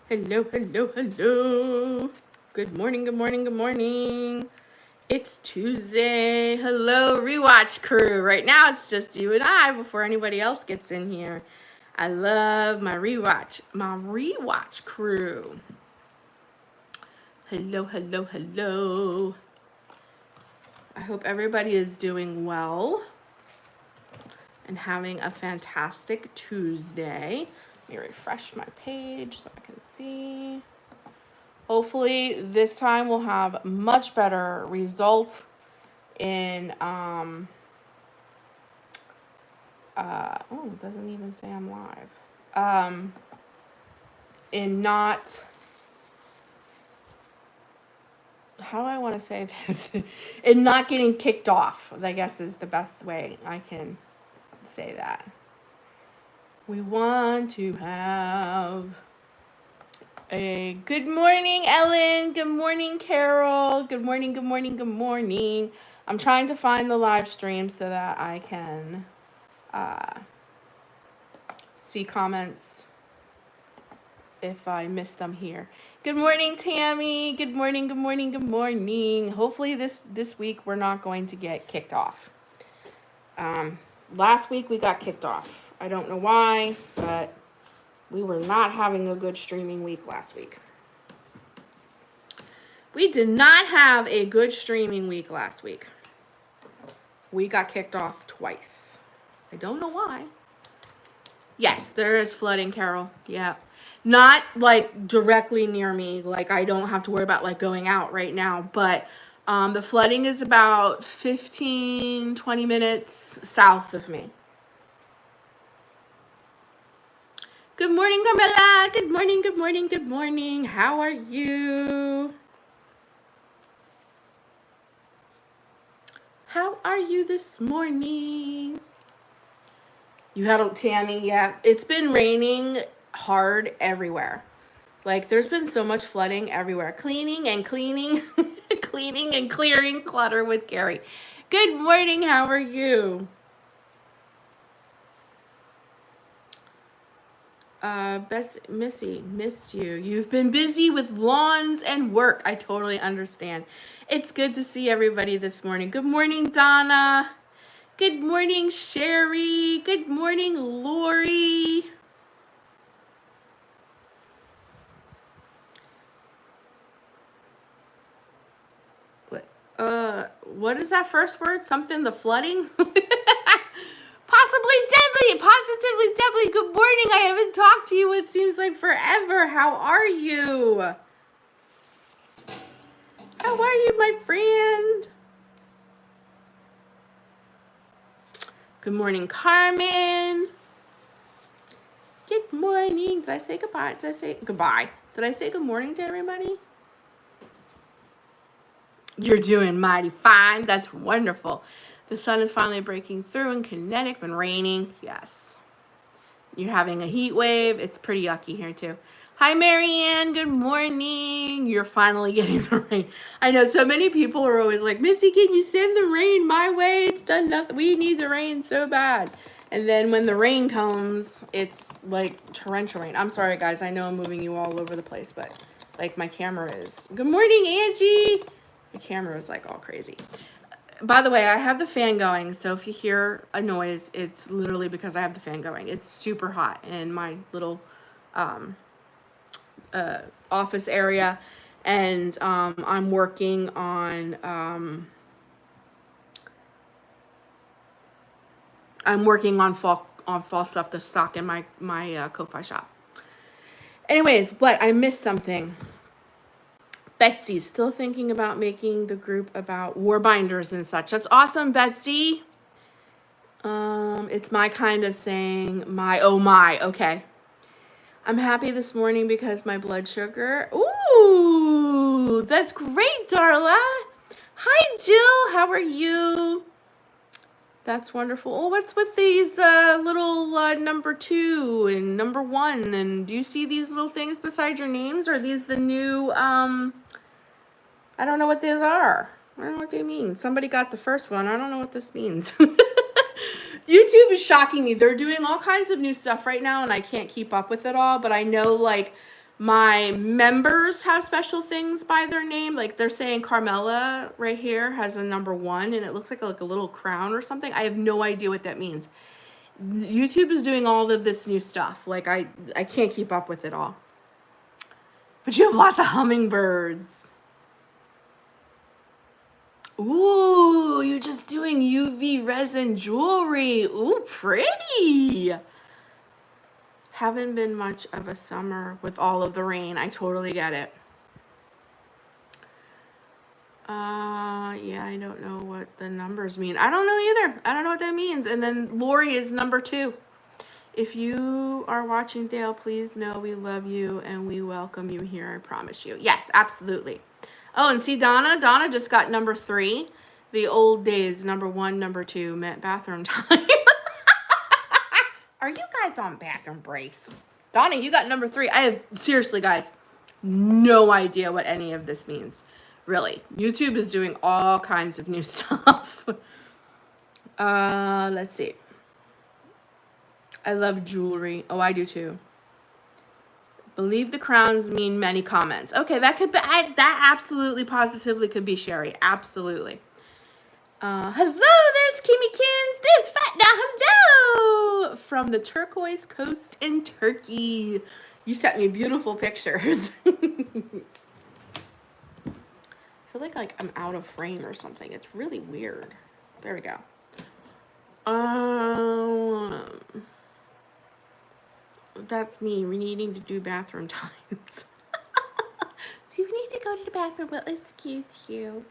Hello, hello, hello. Good morning, good morning, good morning. It's Tuesday. Hello, rewatch crew. Right now it's just you and I before anybody else gets in here. I love my rewatch crew. Hello, hello, hello. I hope everybody is doing well and having a fantastic Tuesday. Let me refresh my page so I can see. Hopefully this time we'll have much better results in oh, it doesn't even say I'm live. In not, how do I want to say this? In not getting kicked off, I guess is the best way I can say that. We want to have a good morning, Ellen. Good morning, Carol. Good morning, good morning, good morning. I'm trying to find the live stream so that I can see comments if I miss them here. Good morning, Tammy. Good morning, good morning, good morning. Hopefully this week we're not going to get kicked off. Last week we got kicked off. I don't know why, but we were not having a good streaming week last week. We did not have a good streaming week last week. We got kicked off twice. I don't know why. Yes, there is flooding, Carol. Yeah. Not like directly near me. Like I don't have to worry about like going out right now. But the flooding is about 15, 20 minutes south of me. Good morning, Carmela. Good morning, good morning, good morning. How are you? How are you this morning? You had a Tammy, yeah. It's been raining hard everywhere. Like there's been so much flooding everywhere. Cleaning and cleaning, cleaning and clearing clutter with Gary. Good morning, how are you? Missy, missed you. You've been busy with lawns and work. I totally understand. It's good to see everybody this morning. Good morning, Donna. Good morning, Sherry. Good morning, Lori. What is that first word? Something, the flooding? Possibly deadly, positively deadly. Good morning. I haven't talked to you, it seems like forever. How are you? How are you, my friend? Good morning, Carmen. Good morning. Did I say goodbye? Did I say goodbye? Did I say good morning to everybody? You're doing mighty fine. That's wonderful. The sun is finally breaking through in Connecticut. Been raining. Yes. You're having a heat wave. It's pretty yucky here too. Hi, Marianne. Good morning. You're finally getting the rain. I know so many people are always like, Missy, can you send the rain my way? It's done nothing. We need the rain so bad. And then when the rain comes, it's like torrential rain. I'm sorry, guys. I know I'm moving you all over the place, but like my camera is. Good morning, Angie. My camera is like all crazy. By the way, I have the fan going, so if you hear a noise, it's literally because I have the fan going. It's super hot in my little office area, and I'm working on fall stuff to stock in my Ko-Fi shop. Anyways, what I missed something. Betsy's still thinking about making the group about war binders and such. That's awesome, Betsy. It's my kind of saying my, oh my, okay. I'm happy this morning because my blood sugar, ooh, that's great, Darla. Hi, Jill, how are you? That's wonderful. Oh, what's with these little number 2 and number 1? And do you see these little things beside your names? Are these the new, I don't know what these are. I don't know what they mean. Somebody got the first one. I don't know what this means. YouTube is shocking me. They're doing all kinds of new stuff right now, and I can't keep up with it all. But I know, like, My members have special things by their name. Like they're saying Carmela right here has a number 1 and it looks like a little crown or something. I have no idea what that means. YouTube is doing all of this new stuff. Like I can't keep up with it all. But you have lots of hummingbirds. Ooh, you're just doing UV resin jewelry. Ooh, pretty. Haven't been much of a summer with all of the rain. I totally get it. Yeah, I don't know what the numbers mean. I don't know either. I don't know what that means. And then Lori is number 2. If you are watching, Dale, please know we love you and we welcome you here. I promise you. Yes, absolutely. Oh, and see Donna? Donna just got number 3. The old days, number 1, number 2 meant bathroom time. Are you guys on bathroom breaks? Donna, you got number 3. I have, seriously, guys, no idea what any of this means. Really. YouTube is doing all kinds of new stuff. Let's see. I love jewelry. Oh, I do too. Believe the crowns mean many comments. Okay, that could be, that absolutely positively could be Sherry. Absolutely. Hello, there's Kimmy Kins. There's Fat Now. Hello! From the turquoise coast in Turkey. You sent me beautiful pictures. I feel like I'm out of frame or something. It's really weird. There we go. That's me needing to do bathroom times. So you need to go to the bathroom. Well, excuse you.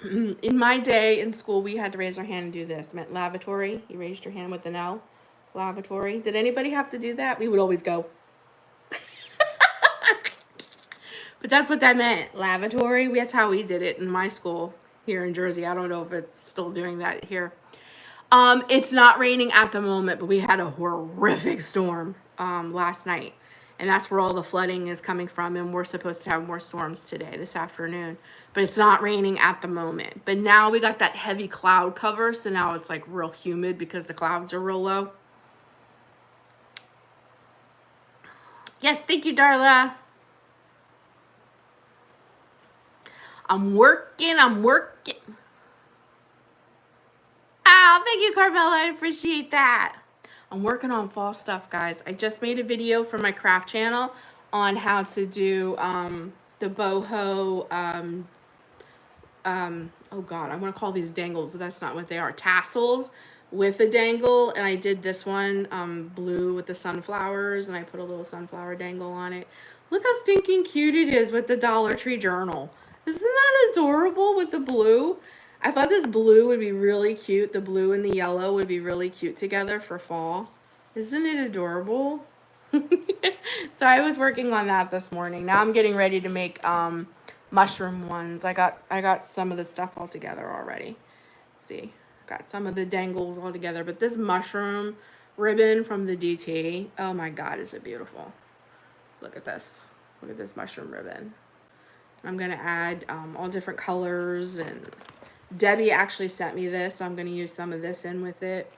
In my day in school, we had to raise our hand and do this. It meant lavatory. You raised your hand with an L. Lavatory. Did anybody have to do that? We would always go. But that's what that meant. Lavatory. That's how we did it in my school here in Jersey. I don't know if it's still doing that here. It's not raining at the moment, but we had a horrific storm last night. And that's where all the flooding is coming from. And we're supposed to have more storms today, this afternoon. But it's not raining at the moment. But now we got that heavy cloud cover. So now it's like real humid because the clouds are real low. Yes, thank you, Darla. I'm working. Oh, thank you, Carmela. I appreciate that. I'm working on fall stuff, guys. I just made a video for my craft channel on how to do the boho, oh God, I want to call these dangles, but that's not what they are. Tassels with a dangle. And I did this one blue with the sunflowers, and I put a little sunflower dangle on it. Look how stinking cute it is with the Dollar Tree journal. Isn't that adorable with the blue? I thought this blue would be really cute. The blue and the yellow would be really cute together for fall. Isn't it adorable? So I was working on that this morning. Now I'm getting ready to make mushroom ones. I got some of the stuff all together already. See, got some of the dangles all together. But this mushroom ribbon from the DT, oh my God, is it beautiful. Look at this. Look at this mushroom ribbon. I'm going to add all different colors, and Debbie actually sent me this, so I'm going to use some of this in with it.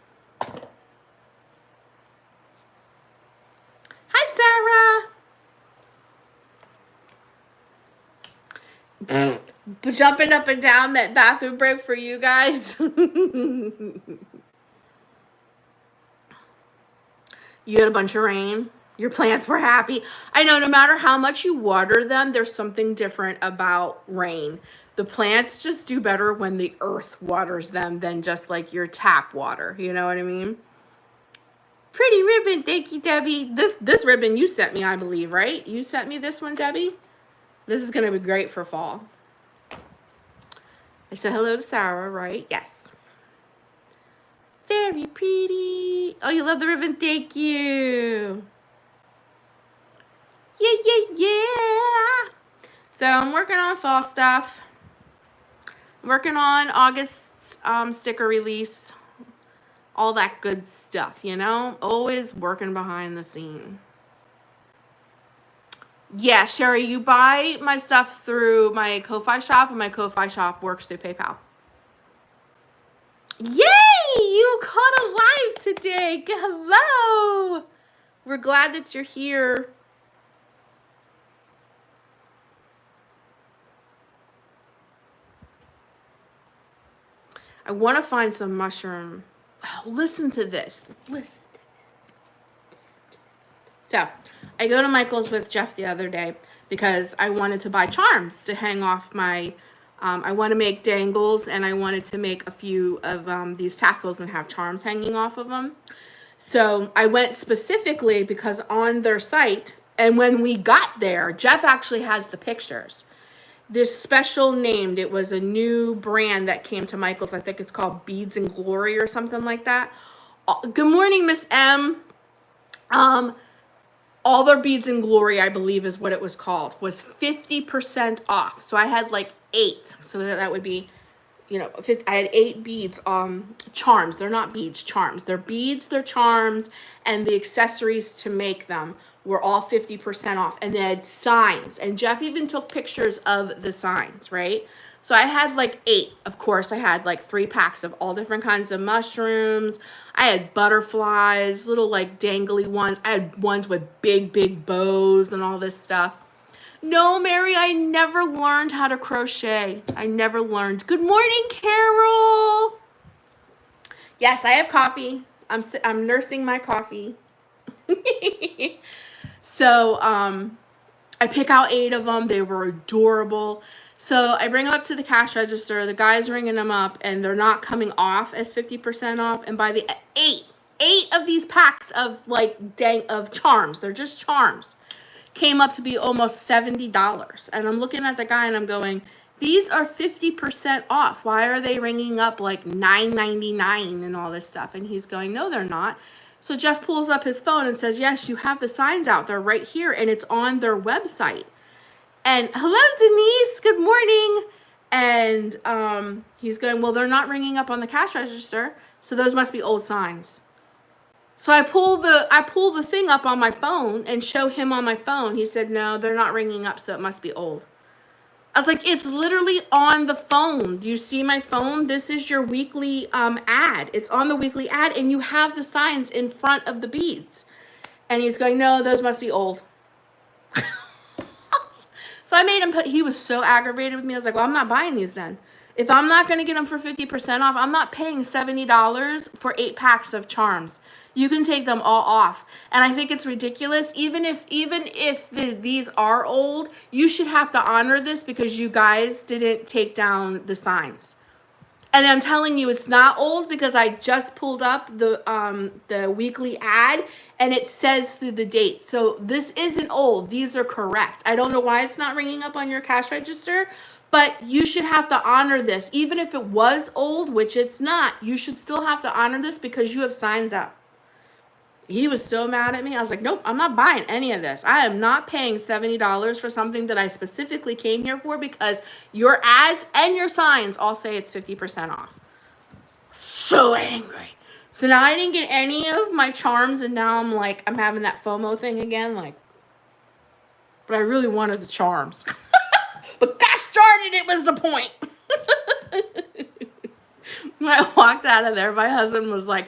Hi, Sarah. Jumping up and down that bathroom break for you guys. You had a bunch of rain. Your plants were happy. I know no matter how much you water them, there's something different about rain. The plants just do better when the earth waters them than just like your tap water. You know what I mean? Pretty ribbon. Thank you, Debbie. This ribbon you sent me, I believe, right? You sent me this one, Debbie? This is going to be great for fall. I said hello to Sarah, right? Yes. Very pretty. Oh, you love the ribbon? Thank you. Yeah. So I'm working on fall stuff. I'm working on August's sticker release. All that good stuff, you know? Always working behind the scene. Yeah, Sherry, you buy my stuff through my Ko-Fi shop, and my Ko-Fi shop works through PayPal. Yay! You caught a live today. Hello! We're glad that you're here. I want to find some mushroom. Oh, listen to this. Listen to this. So I go to Michael's with Jeff the other day because I wanted to buy charms to hang off my, I want to make dangles, and I wanted to make a few of these tassels and have charms hanging off of them. So I went specifically because on their site, and when we got there, Jeff actually has the pictures. This special named, it was a new brand that came to Michael's. I think it's called Beads and Glory or something like that. Good morning, Miss M. All their Beads and Glory, I believe is what it was called, was 50% off. So I had like 8. So that would be, you know, I had 8 beads, charms. They're not beads, charms. They're beads, they're charms, and the accessories to make them were all 50% off. And they had signs. And Jeff even took pictures of the signs, right? So I had like 8. Of course, I had like 3 packs of all different kinds of mushrooms. I had butterflies, little like dangly ones. I had ones with big, big bows and all this stuff. No, Mary, I never learned how to crochet. I never learned. Good morning, Carol. Yes, I have coffee. I'm nursing my coffee. So I pick out 8 of them. They were adorable. So I bring them up to the cash register. The guy's ringing them up, and they're not coming off as 50% off. And by the 8 of these packs of like of charms, they're just charms, came up to be almost $70. And I'm looking at the guy and I'm going, these are 50% off. Why are they ringing up like $9.99 and all this stuff? And he's going, no, they're not. So Jeff pulls up his phone and says, yes, you have the signs out there right here, and it's on their website. And hello, Denise, good morning. And he's going, well, they're not ringing up on the cash register, so those must be old signs. So I pull the thing up on my phone and show him on my phone. He said, no, they're not ringing up, so it must be old. I was like, it's literally on the phone. Do you see my phone? This is your weekly ad. It's on the weekly ad, and you have the signs in front of the beads. And he's going, no, those must be old. So I made him he was so aggravated with me. I was like, well, I'm not buying these then. If I'm not going to get them for 50% off, I'm not paying $70 for 8 packs of charms. You can take them all off. And I think it's ridiculous. Even if these are old, you should have to honor this because you guys didn't take down the signs. And I'm telling you, it's not old because I just pulled up the weekly ad, and it says through the date. So this isn't old. These are correct. I don't know why it's not ringing up on your cash register, but you should have to honor this. Even if it was old, which it's not, you should still have to honor this because you have signs up. He was so mad at me. I was like, nope, I'm not buying any of this. I am not paying $70 for something that I specifically came here for because your ads and your signs all say it's 50% off. So angry. So now I didn't get any of my charms, and now I'm like, I'm having that FOMO thing again. Like, but I really wanted the charms. But gosh darn it, it was the point. When I walked out of there, my husband was like,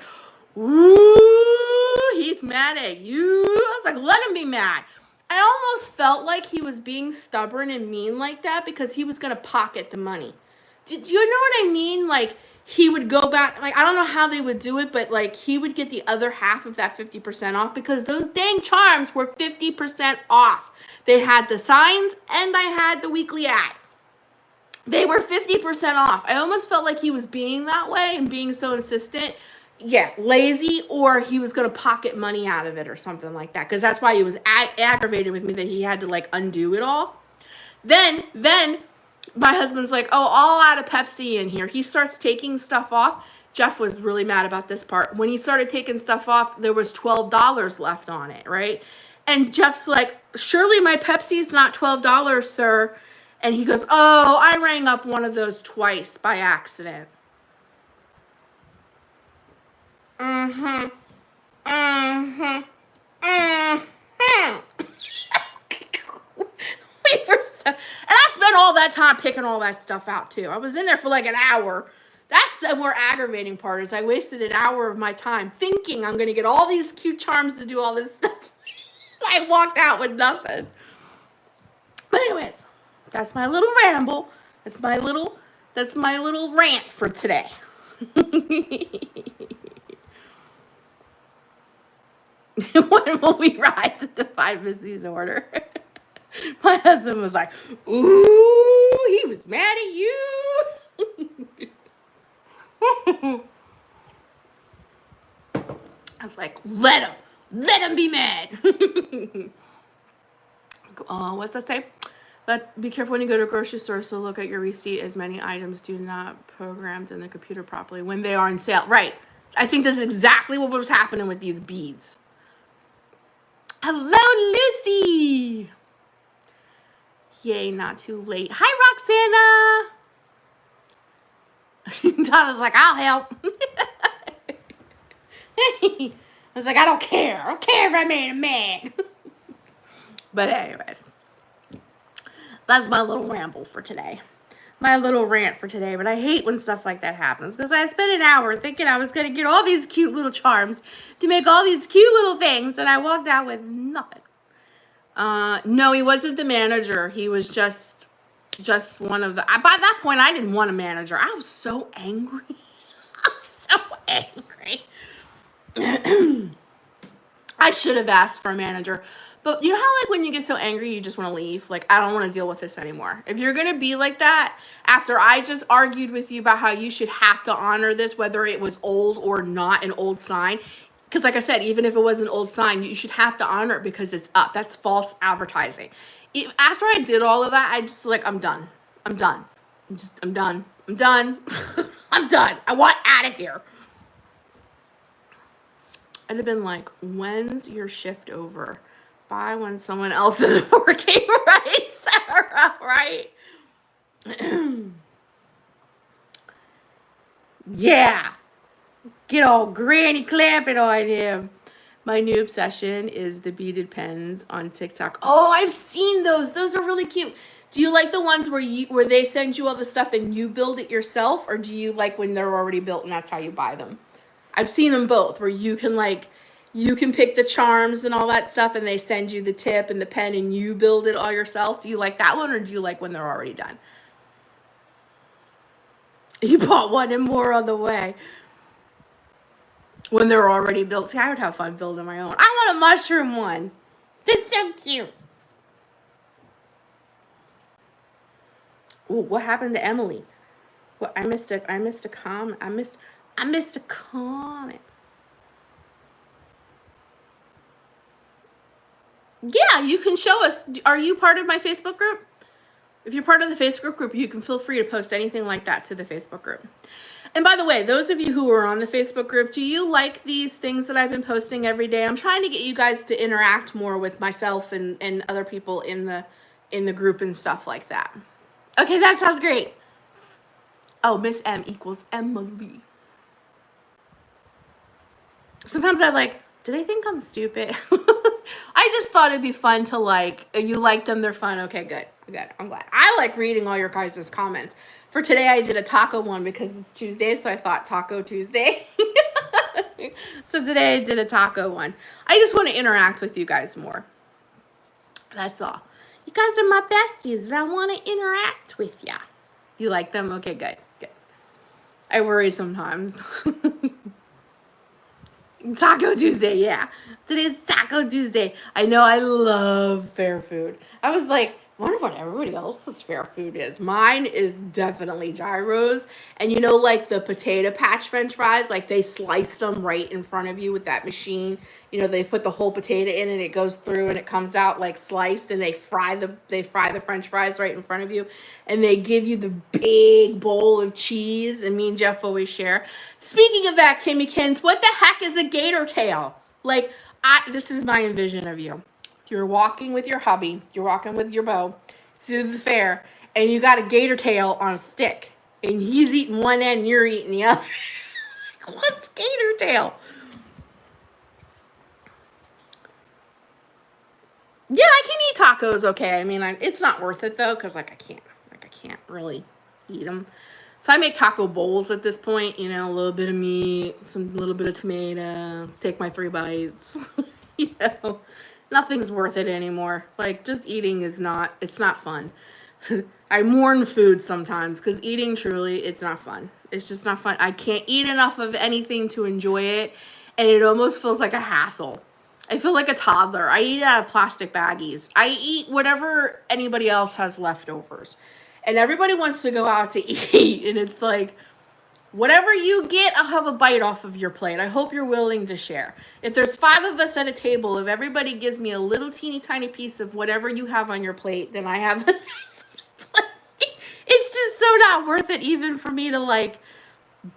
ooh, he's mad at you. I was like, let him be mad. I almost felt like he was being stubborn and mean like that because he was going to pocket the money. Do you know what I mean? Like, he would go back. Like, I don't know how they would do it, but like, he would get the other half of that 50% off because those dang charms were 50% off. They had the signs and I had the weekly ad. They were 50% off. I almost felt like he was being that way and being so insistent. Yeah, lazy, or he was going to pocket money out of it or something like that. Because that's why he was aggravated with me that he had to like undo it all. Then my husband's like, oh, I'll add a Pepsi in here. He starts taking stuff off. Jeff was really mad about this part. When he started taking stuff off, there was $12 left on it, right? And Jeff's like, surely my Pepsi's not $12, sir. And he goes, oh, I rang up one of those twice by accident. And I spent all that time picking all that stuff out too. I was in there for like an hour. That's the more aggravating part, is I wasted an hour of my time thinking I'm going to get all these cute charms to do all this stuff. I walked out with nothing. But anyways, that's my little ramble. That's my little rant for today. When will we ride to define Missy's order? My husband was like, ooh, he was mad at you. I was like, let him be mad. What's that say? Be careful when you go to a grocery store, so look at your receipt, as many items do not programmed in the computer properly when they are on sale. Right. I think this is exactly what was happening with these beads. Hello, Lucy. Yay, not too late. Hi, Roxana. Donna's like, I'll help. I was like, I don't care. I don't care if I made him mad. But anyways, that's my little ramble for today. My little rant for today. But I hate when stuff like that happens, because I spent an hour thinking I was going to get all these cute little charms to make all these cute little things, and I walked out with nothing. No, he wasn't the manager. He was just one of the... by that point, I didn't want a manager. I was so angry. I was so angry. I should have asked for a manager. But you know how, like, when you get so angry, you just want to leave? Like, I don't want to deal with this anymore. If you're going to be like that, after I just argued with you about how you should have to honor this, whether it was old or not an old sign, because like I said, even if it was an old sign, you should have to honor it because it's up. That's false advertising. After I did all of that, I just, like, I'm done. I'm done. I'm done. I'm done. I'm done. I want out of here. I'd have been like, when's your shift over? Bye when someone else is working, right, Sarah? Right? Yeah. Get all granny clamping on him. My new obsession is the beaded pens on TikTok. Oh, I've seen those. Those are really cute. Do you like the ones where they send you all the stuff and you build it yourself, or do you like when they're already built and that's how you buy them? I've seen them both, where you can pick the charms and all that stuff, and they send you the tip and the pen and you build it all yourself. Do you like that one, or do you like when they're already done? You bought one and more on the way. When they're already built. See, I would have fun building my own. I want a mushroom one. They're so cute. Ooh, what happened to Emily? What, I missed a comment. I missed a comment. Yeah, you can show us. Are you part of my Facebook group? If you're part of the Facebook group, you can feel free to post anything like that to the Facebook group. And by the way, those of you who are on the Facebook group, do you like these things that I've been posting every day? I'm trying to get you guys to interact more with myself and other people in the group and stuff like that. Okay, that sounds great. Oh, Miss M equals Emily. Sometimes I'm like, do they think I'm stupid? I just thought it'd be fun to like, you like them, they're fun. Okay, good. Good. I'm glad. I like reading all your guys' comments. For today, I did a taco one because it's Tuesday, so I thought Taco Tuesday. So today I did a taco one. I just want to interact with you guys more. That's all. You guys are my besties, and I want to interact with ya. You like them? Okay, good. Good. I worry sometimes. Taco Tuesday, yeah. Today's Taco Tuesday. I know, I love fair food. I was like, I wonder what everybody else's fair food is. Mine is definitely gyros. And you know, like the potato patch french fries, like they slice them right in front of you with that machine. You know, they put the whole potato in and it goes through and it comes out like sliced, and they fry the french fries right in front of you. And they give you the big bowl of cheese, and me and Jeff always share. Speaking of that, Kimmykins, what the heck is a gator tail? Like, this is my envision of you. You're walking with your hubby, you're walking with your beau through the fair, and you got a gator tail on a stick, and he's eating one end and you're eating the other. What's gator tail? Yeah, I can eat tacos, okay. I mean, it's not worth it though, because I can't really eat them. So I make taco bowls at this point, you know, a little bit of meat, little bit of tomato, take my 3 bites, you know. Nothing's worth it anymore. Like, just eating it's not fun. I I mourn food sometimes because eating truly, it's not fun. It's just not fun. I can't eat enough of anything to enjoy it, and it almost feels like a hassle. I feel like a toddler. I eat out of plastic baggies. I eat whatever anybody else has leftovers. And everybody wants to go out to eat, and it's like, whatever you get, I'll have a bite off of your plate. I hope you're willing to share. If there's 5 of us at a table, if everybody gives me a little teeny tiny piece of whatever you have on your plate, then I have a nice plate. It's just so not worth it even for me to like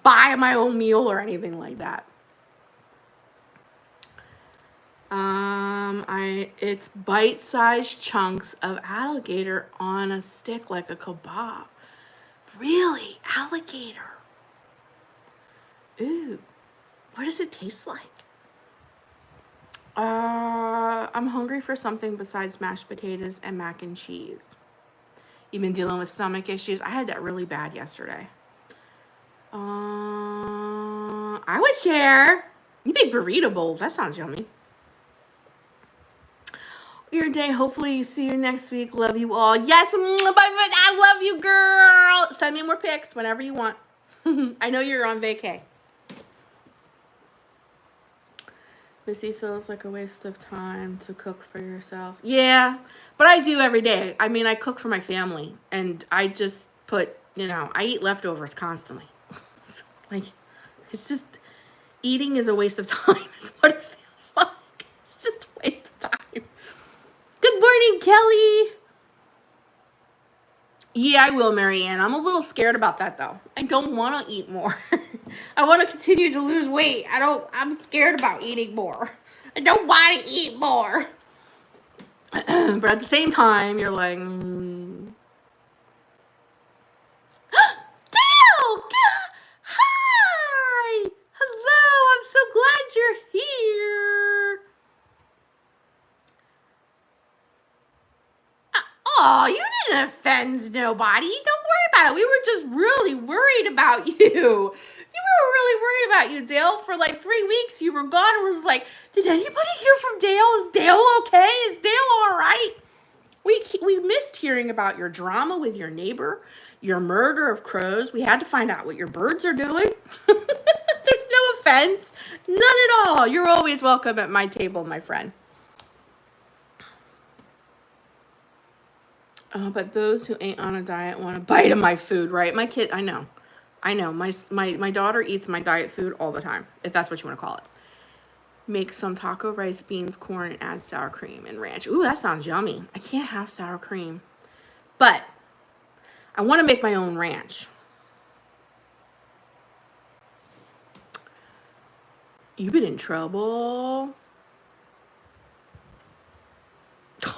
buy my own meal or anything like that. It's bite-sized chunks of alligator on a stick like a kebab. Really? Alligator? Ooh. What does it taste like? I'm hungry for something besides mashed potatoes and mac and cheese. You've been dealing with stomach issues? I had that really bad yesterday. I would share. You make burrito bowls. That sounds yummy. Your day. Hopefully you see you next week. Love you all. Yes, I love you, girl. Send me more pics whenever you want. I know you're on vacay. Missy feels like a waste of time to cook for yourself. Yeah, but I do every day. I mean, I cook for my family, and I just put, I eat leftovers constantly. Like, it's just, eating is a waste of time. It's what it feels like. It's just a waste of time. Good morning, Kelly. Yeah, I will, Marianne. I'm a little scared about that, though. I don't want to eat more. I want to continue to lose weight. I'm scared about eating more. I don't want to eat more. But at the same time, you're like, Dale! Hi! Hello, I'm so glad you're here. Oh, you didn't offend nobody. Don't worry about it. We were just really worried about you. We were really worried about you, Dale. For like 3 weeks, you were gone, and we was like, did anybody hear from Dale? Is Dale okay? Is Dale all right? We missed hearing about your drama with your neighbor, your murder of crows. We had to find out what your birds are doing. There's no offense. None at all. You're always welcome at my table, my friend. But those who ain't on a diet want a bite of my food, right? My kid, I know. My daughter eats my diet food all the time, if that's what you want to call it. Make some taco rice, beans, corn, and add sour cream and ranch. Ooh, that sounds yummy. I can't have sour cream. But I want to make my own ranch. You've been in trouble.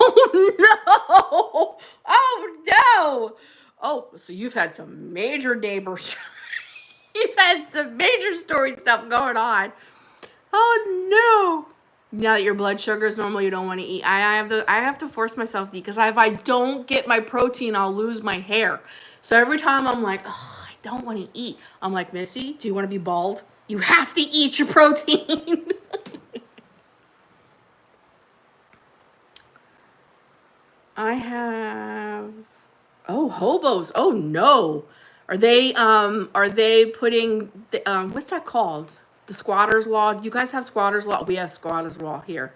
Oh, no. Oh, no. Oh, so you've had some major neighbors. You've had some major story stuff going on. Oh, no. Now that your blood sugar is normal, you don't want to eat. I have to force myself to eat, because if I don't get my protein, I'll lose my hair. So every time I'm like, oh, I don't want to eat. I'm like, Missy, do you want to be bald? You have to eat your protein. I have, hobos. Oh no. Are they putting the, what's that called? The squatter's law. Do you guys have squatter's law? We have squatter's law here.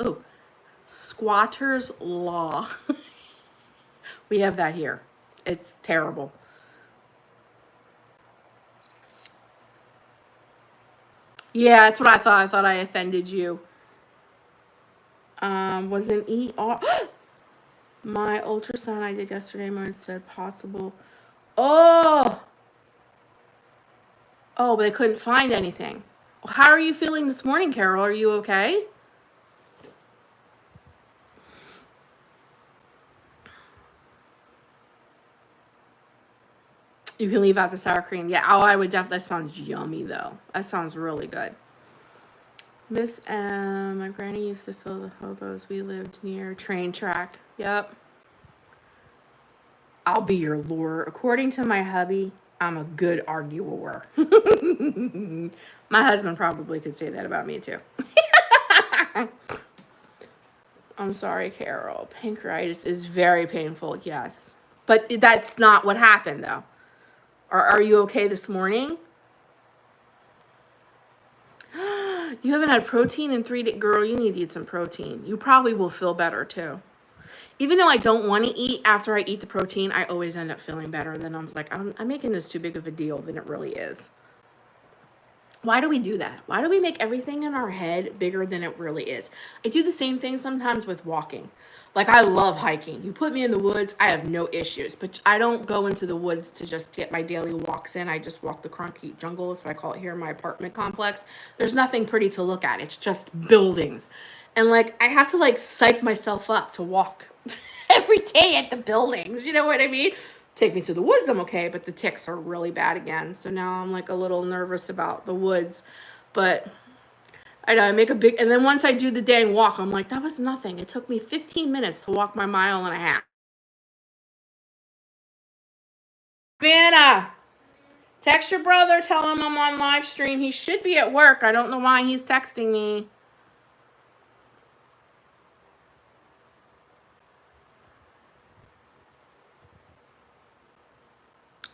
Oh, squatter's law. We have that here. It's terrible. Yeah, that's what I thought. I thought I offended you. Was an ER. My ultrasound I did yesterday morning said possible. Oh, but they couldn't find anything. How are you feeling this morning, Carol? Are you okay? You can leave out the sour cream. Yeah, I would definitely. That sounds yummy, though. That sounds really good. Miss M, my granny used to fill the hobos. We lived near a train track. Yep. I'll be your lure. According to my hubby, I'm a good arguer. My husband probably could say that about me, too. I'm sorry, Carol. Pancreatitis is very painful. Yes. But that's not what happened, though. Are you okay this morning? You haven't had protein in 3 days. Girl, you need to eat some protein. You probably will feel better, too. Even though I don't want to eat, after I eat the protein, I always end up feeling better. Then I was like, I'm making this too big of a deal than it really is. Why do we do that? Why do we make everything in our head bigger than it really is? I do the same thing sometimes with walking. Like, I love hiking. You put me in the woods, I have no issues. But I don't go into the woods to just get my daily walks in. I just walk the concrete jungle. That's what I call it here in my apartment complex. There's nothing pretty to look at. It's just buildings. And, like, I have to, like, psych myself up to walk every day at the buildings. You know what I mean? Take me to the woods, I'm okay, but the ticks are really bad again. So now I'm like a little nervous about the woods. But I know I make a big, and then once I do the dang walk, I'm like, that was nothing. It took me 15 minutes to walk my 1.5 miles. Vanna, text your brother, tell him I'm on live stream. He should be at work. I don't know why he's texting me.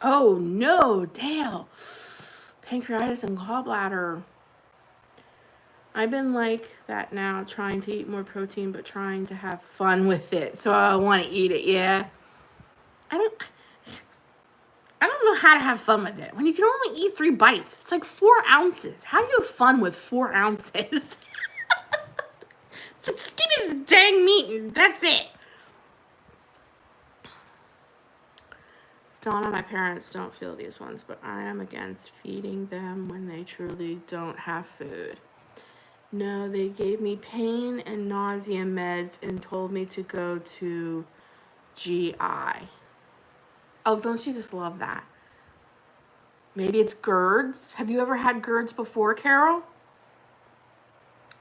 Oh no, Dale. Pancreatitis and gallbladder. I've been like that now, trying to eat more protein, but trying to have fun with it. So I want to eat it, yeah. I don't know how to have fun with it. When you can only eat 3 bites, it's like 4 ounces. How do you have fun with 4 ounces? So just give me the dang meat and that's it. Donna, my parents don't feel these ones, but I am against feeding them when they truly don't have food. No, they gave me pain and nausea meds and told me to go to GI. Oh, don't you just love that? Maybe it's GERDs. Have you ever had GERDs before, Carol?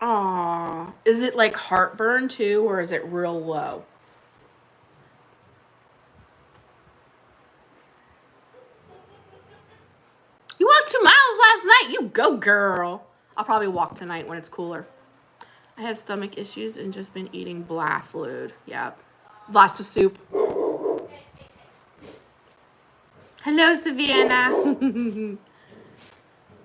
Aw. Is it like heartburn too, or is it real low? You walked 2 miles last night. You go, girl. I'll probably walk tonight when it's cooler. I have stomach issues and just been eating blah fluid. Yep. Lots of soup. Hello, Savannah. Oh, you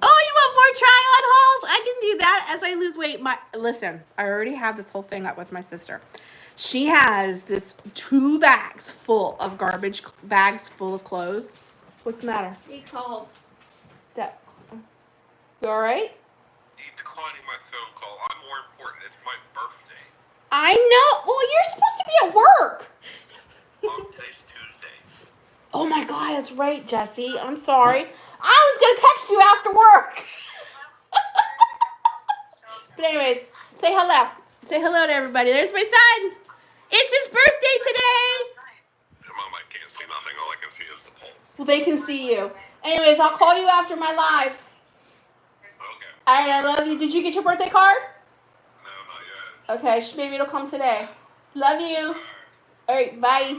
want more try-on hauls? I can do that as I lose weight. Listen, I already have this whole thing up with my sister. She has this 2 bags full of garbage bags full of clothes. What's the matter? He called. That. You all right? Declining my phone call. I'm more important. It's my birthday. I know. Well, you're supposed to be at work. Today's Tuesday. Oh my God, that's right, Jesse. I'm sorry. I was gonna text you after work. But anyways, say hello. Say hello to everybody. There's my son. It's his birthday today. Mom, I can't see nothing. All I can see is the pulse. Well, they can see you. Anyways, I'll call you after my live. Okay. All right, I love you. Did you get your birthday card? No, not yet. Okay, maybe it'll come today. Love you. All right, bye.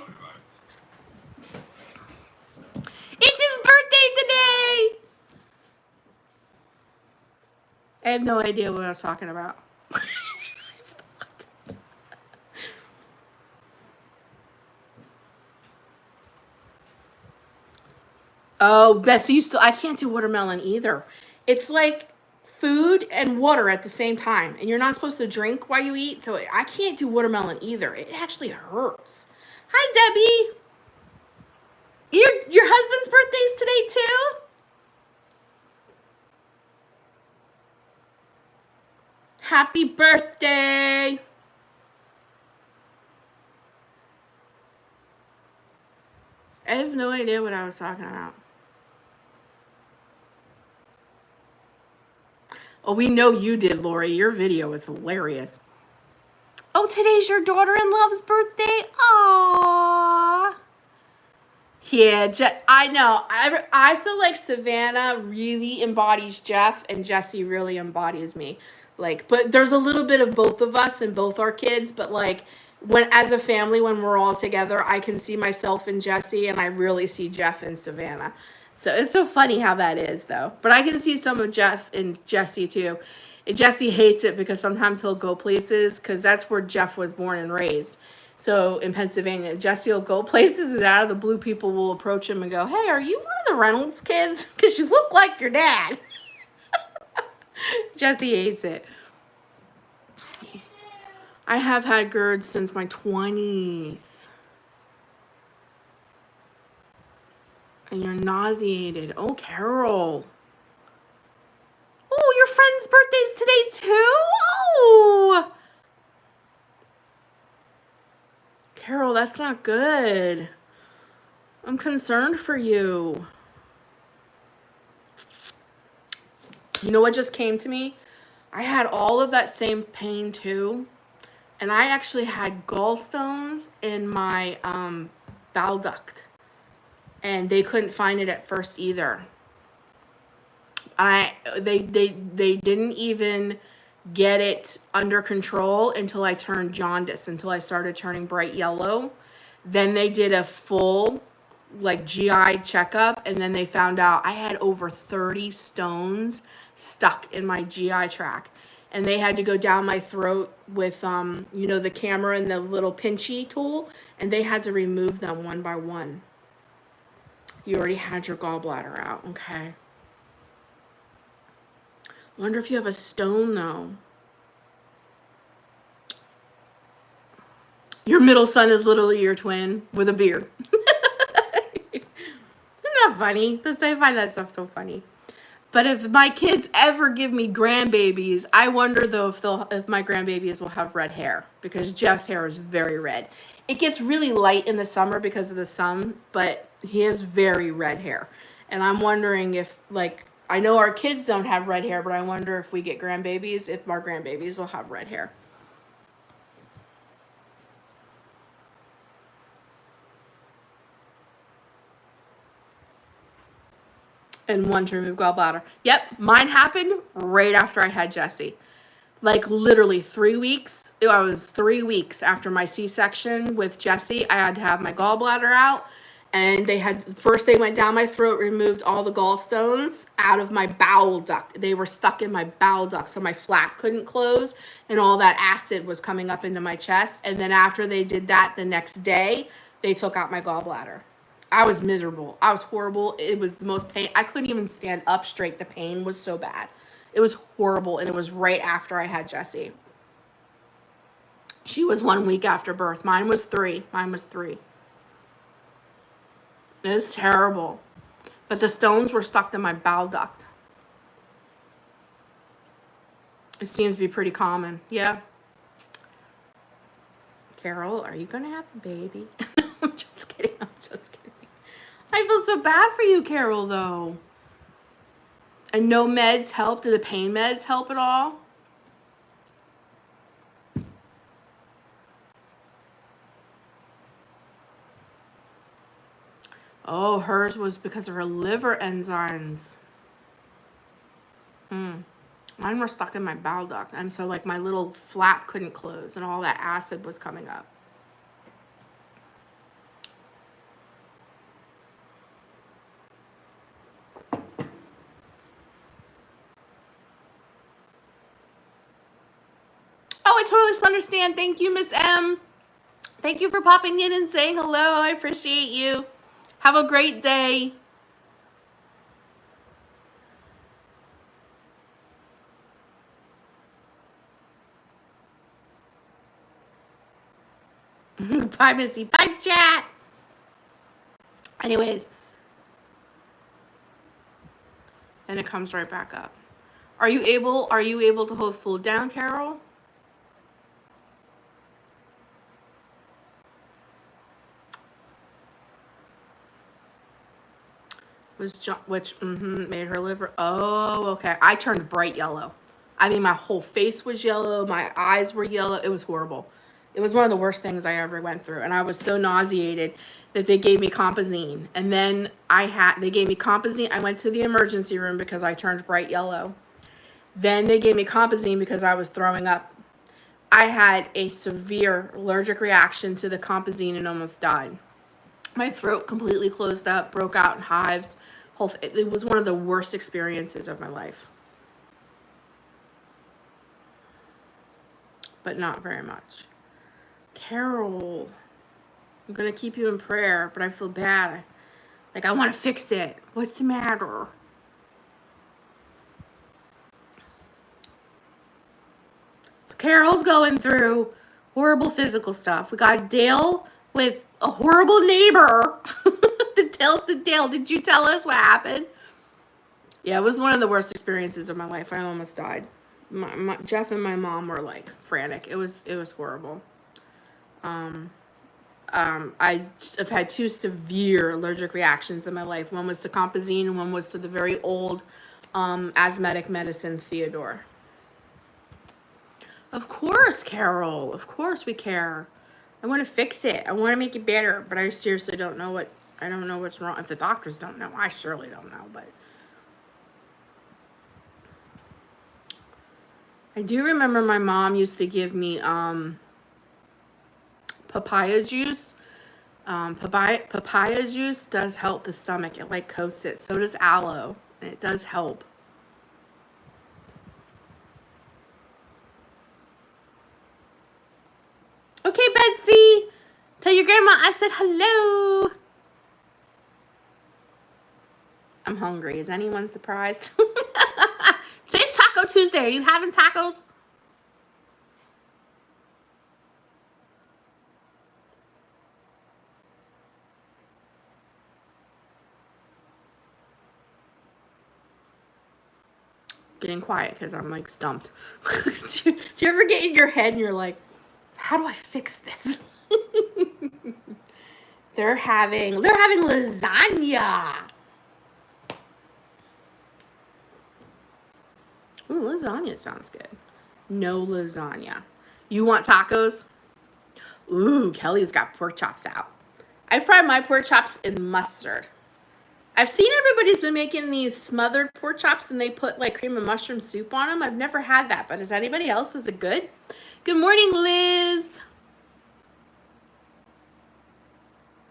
It's his birthday today. I have no idea what I was talking about. Oh, Betsy, I can't do watermelon either. It's like food and water at the same time, and you're not supposed to drink while you eat, so I can't do watermelon either. It actually hurts. Hi, Debbie. Your husband's birthday's today too? Happy birthday. I have no idea what I was talking about. Oh, we know you did, Lori. Your video was hilarious. Oh, today's your daughter-in-law's birthday? Aww. Yeah, I know. I feel like Savannah really embodies Jeff and Jesse really embodies me. Like, but there's a little bit of both of us and both our kids, but like when as a family, when we're all together, I can see myself in Jesse and I really see Jeff and Savannah. So it's so funny how that is though. But I can see some of Jeff and Jesse too. And Jesse hates it because sometimes he'll go places because that's where Jeff was born and raised. So in Pennsylvania, Jesse will go places and out of the blue, people will approach him and go, hey, are you one of the Reynolds kids? Because you look like your dad. Jesse hates it. I have had GERD since my 20s. And you're nauseated. Oh, Carol. Oh, your friend's birthday's today too? Oh. Carol, that's not good. I'm concerned for you. You know what just came to me? I had all of that same pain too. And I actually had gallstones in my bowel duct. And they couldn't find it at first either. They didn't even get it under control until I turned jaundice, until I started turning bright yellow. Then they did a full like GI checkup, and then they found out I had over 30 stones stuck in my GI tract. And they had to go down my throat with you know, the camera and the little pinchy tool, and they had to remove them one by one. You already had your gallbladder out, okay. Wonder if you have a stone though. Your middle son is literally your twin with a beard. Isn't that funny? I find that stuff so funny. But if my kids ever give me grandbabies, I wonder though if my grandbabies will have red hair, because Jeff's hair is very red. It gets really light in the summer because of the sun, but he has very red hair. And I'm wondering if, like, I know our kids don't have red hair, but I wonder if we get grandbabies, if our grandbabies will have red hair. And one to remove gallbladder. Yep, mine happened right after I had Jesse. Like literally 3 weeks. I was 3 weeks after my C-section with Jesse. I had to have my gallbladder out. And they went down my throat, removed all the gallstones out of my bowel duct. They were stuck in my bowel duct, so my flap couldn't close, and all that acid was coming up into my chest. And then after they did that, the next day, they took out my gallbladder. I was miserable. I was horrible. It was the most pain. I couldn't even stand up straight. The pain was so bad. It was horrible, and it was right after I had Jessie. She was 1 week after birth. Mine was 3. It was terrible. But the stones were stuck in my bowel duct. It seems to be pretty common. Yeah. Carol, are you going to have a baby? I'm just kidding. I feel so bad for you, Carol, though. And no meds help? Did the pain meds help at all? Oh, hers was because of her liver enzymes. Mine were stuck in my bowel duct. And so, like, my little flap couldn't close and all that acid was coming up. Oh, I totally understand. Thank you, Miss M. Thank you for popping in and saying hello. I appreciate you. Have a great day. Bye, Missy. Bye, chat. Anyways. And it comes right back up. Are you able to hold food down, Carol? Which made her liver. Oh, okay. I turned bright yellow. I mean, my whole face was yellow. My eyes were yellow. It was horrible. It was one of the worst things I ever went through. And I was so nauseated that they gave me Compazine. And then they gave me Compazine. I went to the emergency room because I turned bright yellow. Then they gave me Compazine because I was throwing up. I had a severe allergic reaction to the Compazine and almost died. My throat completely closed up, broke out in hives. It was one of the worst experiences of my life. But not very much. Carol, I'm gonna keep you in prayer, but I feel bad. Like, I want to fix it. What's the matter? So Carol's going through horrible physical stuff. We got Dale with a horrible neighbor. Dale, did you tell us what happened? Yeah, it was one of the worst experiences of my life. I almost died. Jeff and my mom were like frantic. It was horrible. I've had 2 severe allergic reactions in my life. One was to compazine and one was to the very old asthmatic medicine, Theodore. Of course, Carol. Of course we care. I want to fix it. I want to make it better, but I seriously don't know what's wrong. If the doctors don't know, I surely don't know, but I do remember my mom used to give me papaya juice. Papaya juice does help the stomach. It like coats it. So does aloe, and it does help. Okay, Betsy. Tell your grandma I said hello. I'm hungry. Is anyone surprised? Today's Taco Tuesday. Are you having tacos? Getting quiet because I'm like stumped. Do you ever get in your head and you're like, how do I fix this? They're having lasagna. Ooh, lasagna sounds good. No lasagna. You want tacos? Ooh, Kelly's got pork chops out. I fry my pork chops in mustard. I've seen everybody's been making these smothered pork chops and they put like cream of mushroom soup on them. I've never had that, but is anybody else? Is it good? Good morning, Liz.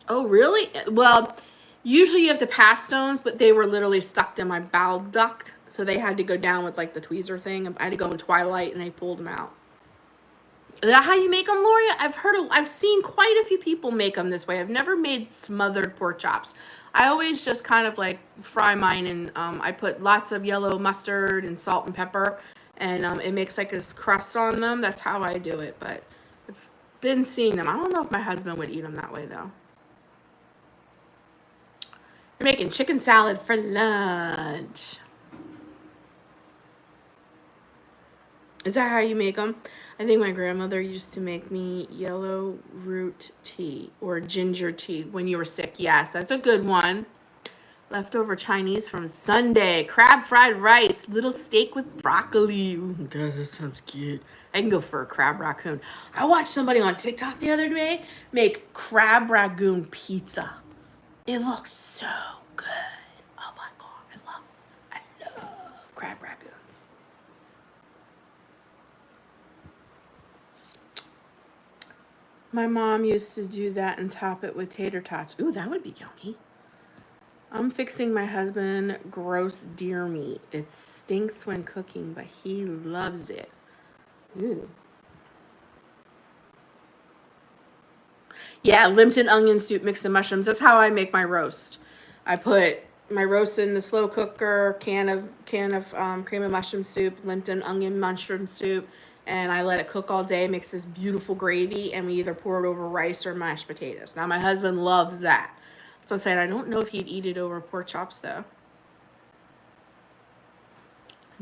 Oh, really? Well, usually you have to pass stones, but they were literally stuck in my bowel duct. So they had to go down with like the tweezer thing. I had to go in Twilight and they pulled them out. Is that how you make them, Loria? I've seen quite a few people make them this way. I've never made smothered pork chops. I always just kind of like fry mine and I put lots of yellow mustard and salt and pepper and it makes like this crust on them. That's how I do it, but I've been seeing them. I don't know if my husband would eat them that way though. We're making chicken salad for lunch. Is that how you make them? I think my grandmother used to make me yellow root tea or ginger tea when you were sick. Yes, that's a good one. Leftover Chinese from Sunday. Crab fried rice. Little steak with broccoli. Ooh, God, that sounds good. I can go for a crab raccoon. I watched somebody on TikTok the other day make crab ragoon pizza. It looks so good. Oh my God, I love crab ragoons. My mom used to do that and top it with tater tots. Ooh, that would be yummy. I'm fixing my husband gross deer meat. It stinks when cooking, but he loves it. Ooh. Yeah, Limpton onion soup mixed with mushrooms. That's how I make my roast. I put my roast in the slow cooker, can of cream of mushroom soup, Limpton onion mushroom soup, and I let it cook all day, makes this beautiful gravy, and we either pour it over rice or mashed potatoes. Now, my husband loves that. So I said, I don't know if he'd eat it over pork chops, though.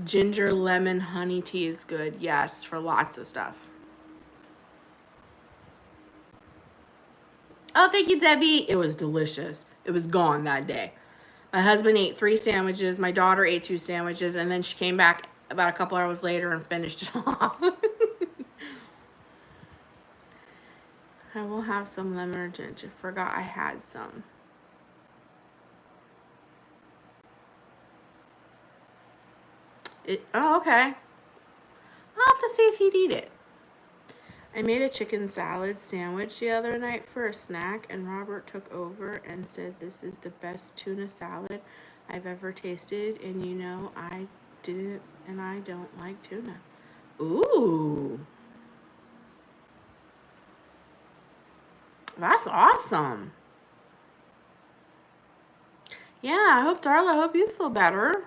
Ginger, lemon, honey tea is good. Yes, for lots of stuff. Oh, thank you, Debbie. It was delicious. It was gone that day. My husband ate 3 sandwiches. My daughter ate 2 sandwiches. And then she came back about a couple hours later and finished it off. I will have some lemon or ginger. Forgot I had some. Oh, okay. I'll have to see if he'd eat it. I made a chicken salad sandwich the other night for a snack, and Robert took over and said this is the best tuna salad I've ever tasted, and you know I didn't, and I don't like tuna. Ooh. That's awesome. Yeah, Darla, I hope you feel better.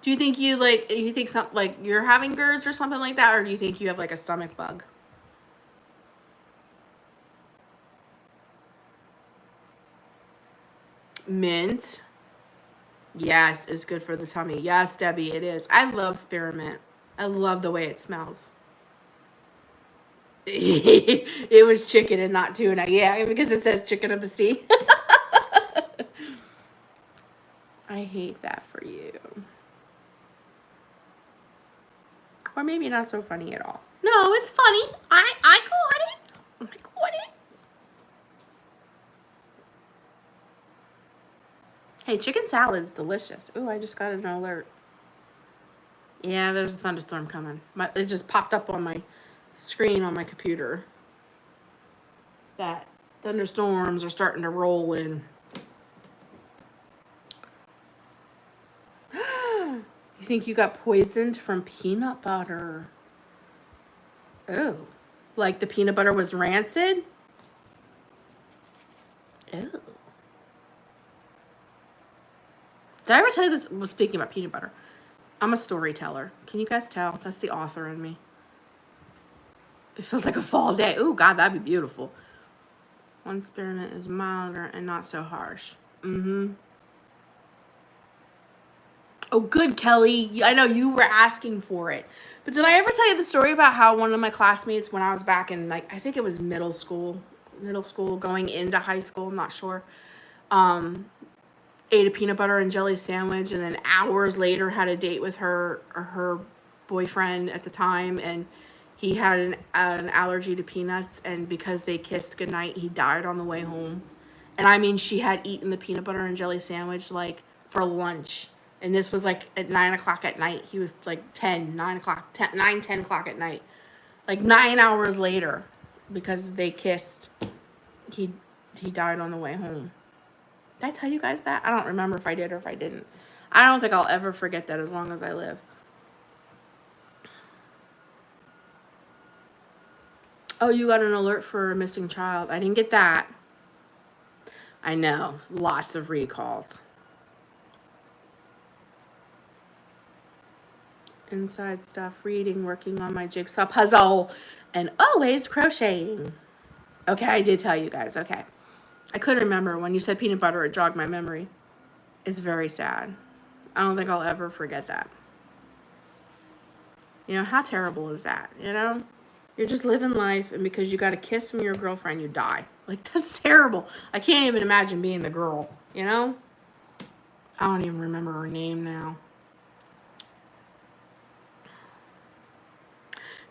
Do you think you something like you're having GERDs or something like that, or do you think you have like a stomach bug? Mint. Yes, is good for the tummy. Yes, Debbie, it is. I love spearmint. I love the way it smells. It was chicken and not tuna. Yeah, because it says chicken of the sea. I hate that for you. Or maybe not so funny at all. No, it's funny. I caught it. I caught it. Hey, chicken salad's delicious. Ooh, I just got an alert. Yeah, there's a thunderstorm coming. It just popped up on my screen on my computer that thunderstorms are starting to roll in. You think you got poisoned from peanut butter? Oh, like the peanut butter was rancid? Oh. Did I ever tell you this? Well, speaking about peanut butter, I'm a storyteller. Can you guys tell? That's the author in me. It feels like a fall day. Oh, God, that'd be beautiful. One spearmint is milder and not so harsh. Mm-hmm. Oh, good, Kelly. I know you were asking for it. But did I ever tell you the story about how one of my classmates, when I was back in, like, I think it was middle school, going into high school, I'm not sure, ate a peanut butter and jelly sandwich, and then hours later had a date with her boyfriend at the time, and he had an allergy to peanuts, and because they kissed goodnight, he died on the way home. And I mean, she had eaten the peanut butter and jelly sandwich like for lunch. And this was like at 9 o'clock at night. He was like 9 o'clock, 10 o'clock at night. Like 9 hours later, because they kissed, he died on the way home. Did I tell you guys that? I don't remember if I did or if I didn't. I don't think I'll ever forget that as long as I live. Oh, you got an alert for a missing child. I didn't get that. I know. Lots of recalls. Inside stuff, reading, working on my jigsaw puzzle, and always crocheting. Okay, I did tell you guys. Okay. I couldn't remember. When you said peanut butter, it jogged my memory. It's very sad. I don't think I'll ever forget that. You know, how terrible is that? You know? You're just living life, and because you got a kiss from your girlfriend, you die. Like, that's terrible. I can't even imagine being the girl, you know? I don't even remember her name now.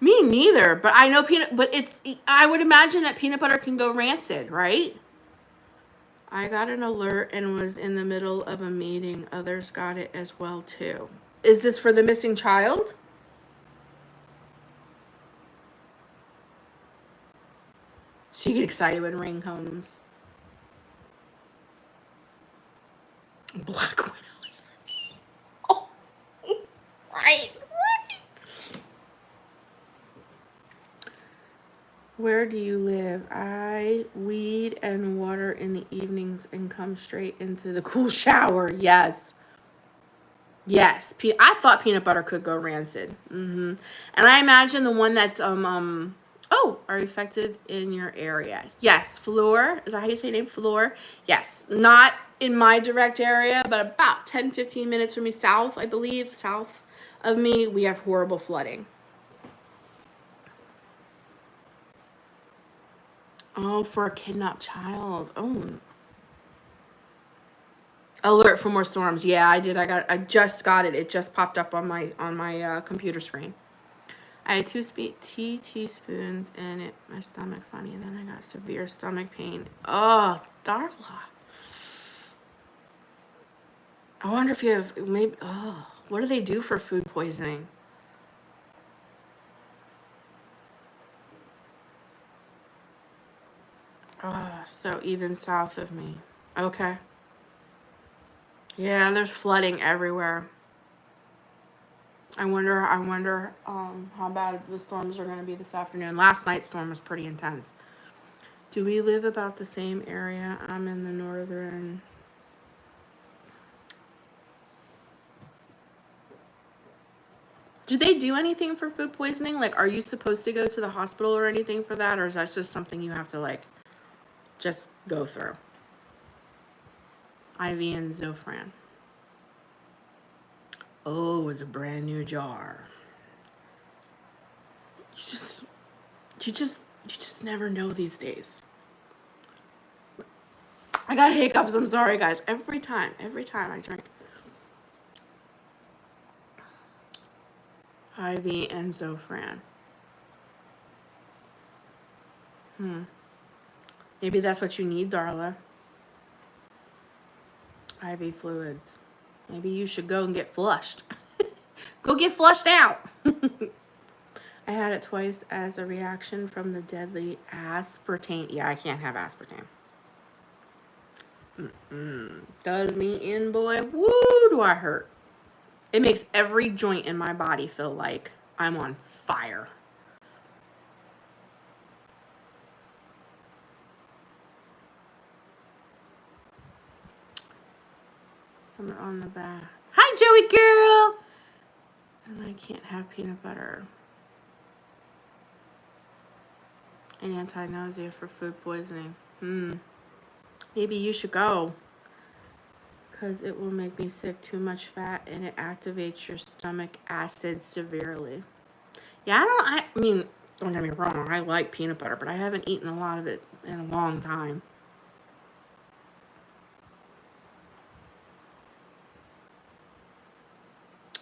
Me neither, but I know I would imagine that peanut butter can go rancid, right? I got an alert and was in the middle of a meeting. Others got it as well, too. Is this for the missing child? She get excited when rain comes. Black Widow is her name. Oh, right. Where do you live? I weed and water in the evenings and come straight into the cool shower. Yes. Yes. I thought peanut butter could go rancid. And I imagine the one that's are affected in your area. Yes, Fleur. Is that how you say your name? Fleur. Yes. Not in my direct area, but about 10-15 minutes from me south, I believe, south of me, we have horrible flooding. Oh, for a kidnapped child. Oh. Alert for more storms. Yeah, I did. I just got it. It just popped up on my computer screen. I had 2 teaspoons in it. My stomach funny. And then I got severe stomach pain. Oh, Darla. I wonder if you have maybe. Oh, what do they do for food poisoning? Oh, so even south of me. Okay. Yeah, there's flooding everywhere. I wonder how bad the storms are going to be this afternoon. Last night's storm was pretty intense. Do we live about the same area? I'm in the northern. Do they do anything for food poisoning? Like, are you supposed to go to the hospital or anything for that? Or is that just something you have to, like, just go through? Ivy and Zofran. Oh, it was a brand new jar. You just never know these days. I got hiccups. I'm sorry, guys. Every time I drink. Ivy and Zofran. Maybe that's what you need, Darla. IV fluids. Maybe you should go and get flushed. Go get flushed out. I had it twice as a reaction from the deadly aspartame. Yeah, I can't have aspartame. Does me in, boy. Woo, do I hurt. It makes every joint in my body feel like I'm on fire. I'm on the back. Hi, Joey girl. And I can't have peanut butter. And anti-nausea for food poisoning. Maybe you should go. Because it will make me sick. Too much fat and it activates your stomach acid severely. Yeah, I mean, don't get me wrong. I like peanut butter, but I haven't eaten a lot of it in a long time.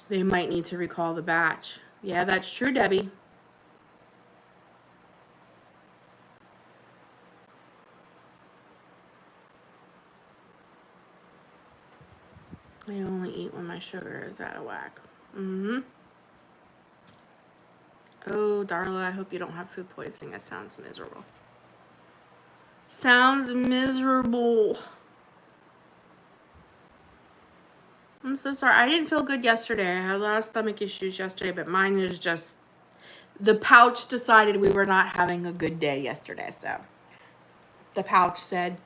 They might need to recall the batch. Yeah, that's true, Debbie. I only eat when my sugar is out of whack. Oh, Darla, I hope you don't have food poisoning. That sounds miserable. Sounds miserable. I'm so sorry. I didn't feel good yesterday. I had a lot of stomach issues yesterday, but mine is just... The pouch decided we were not having a good day yesterday, so... The pouch said,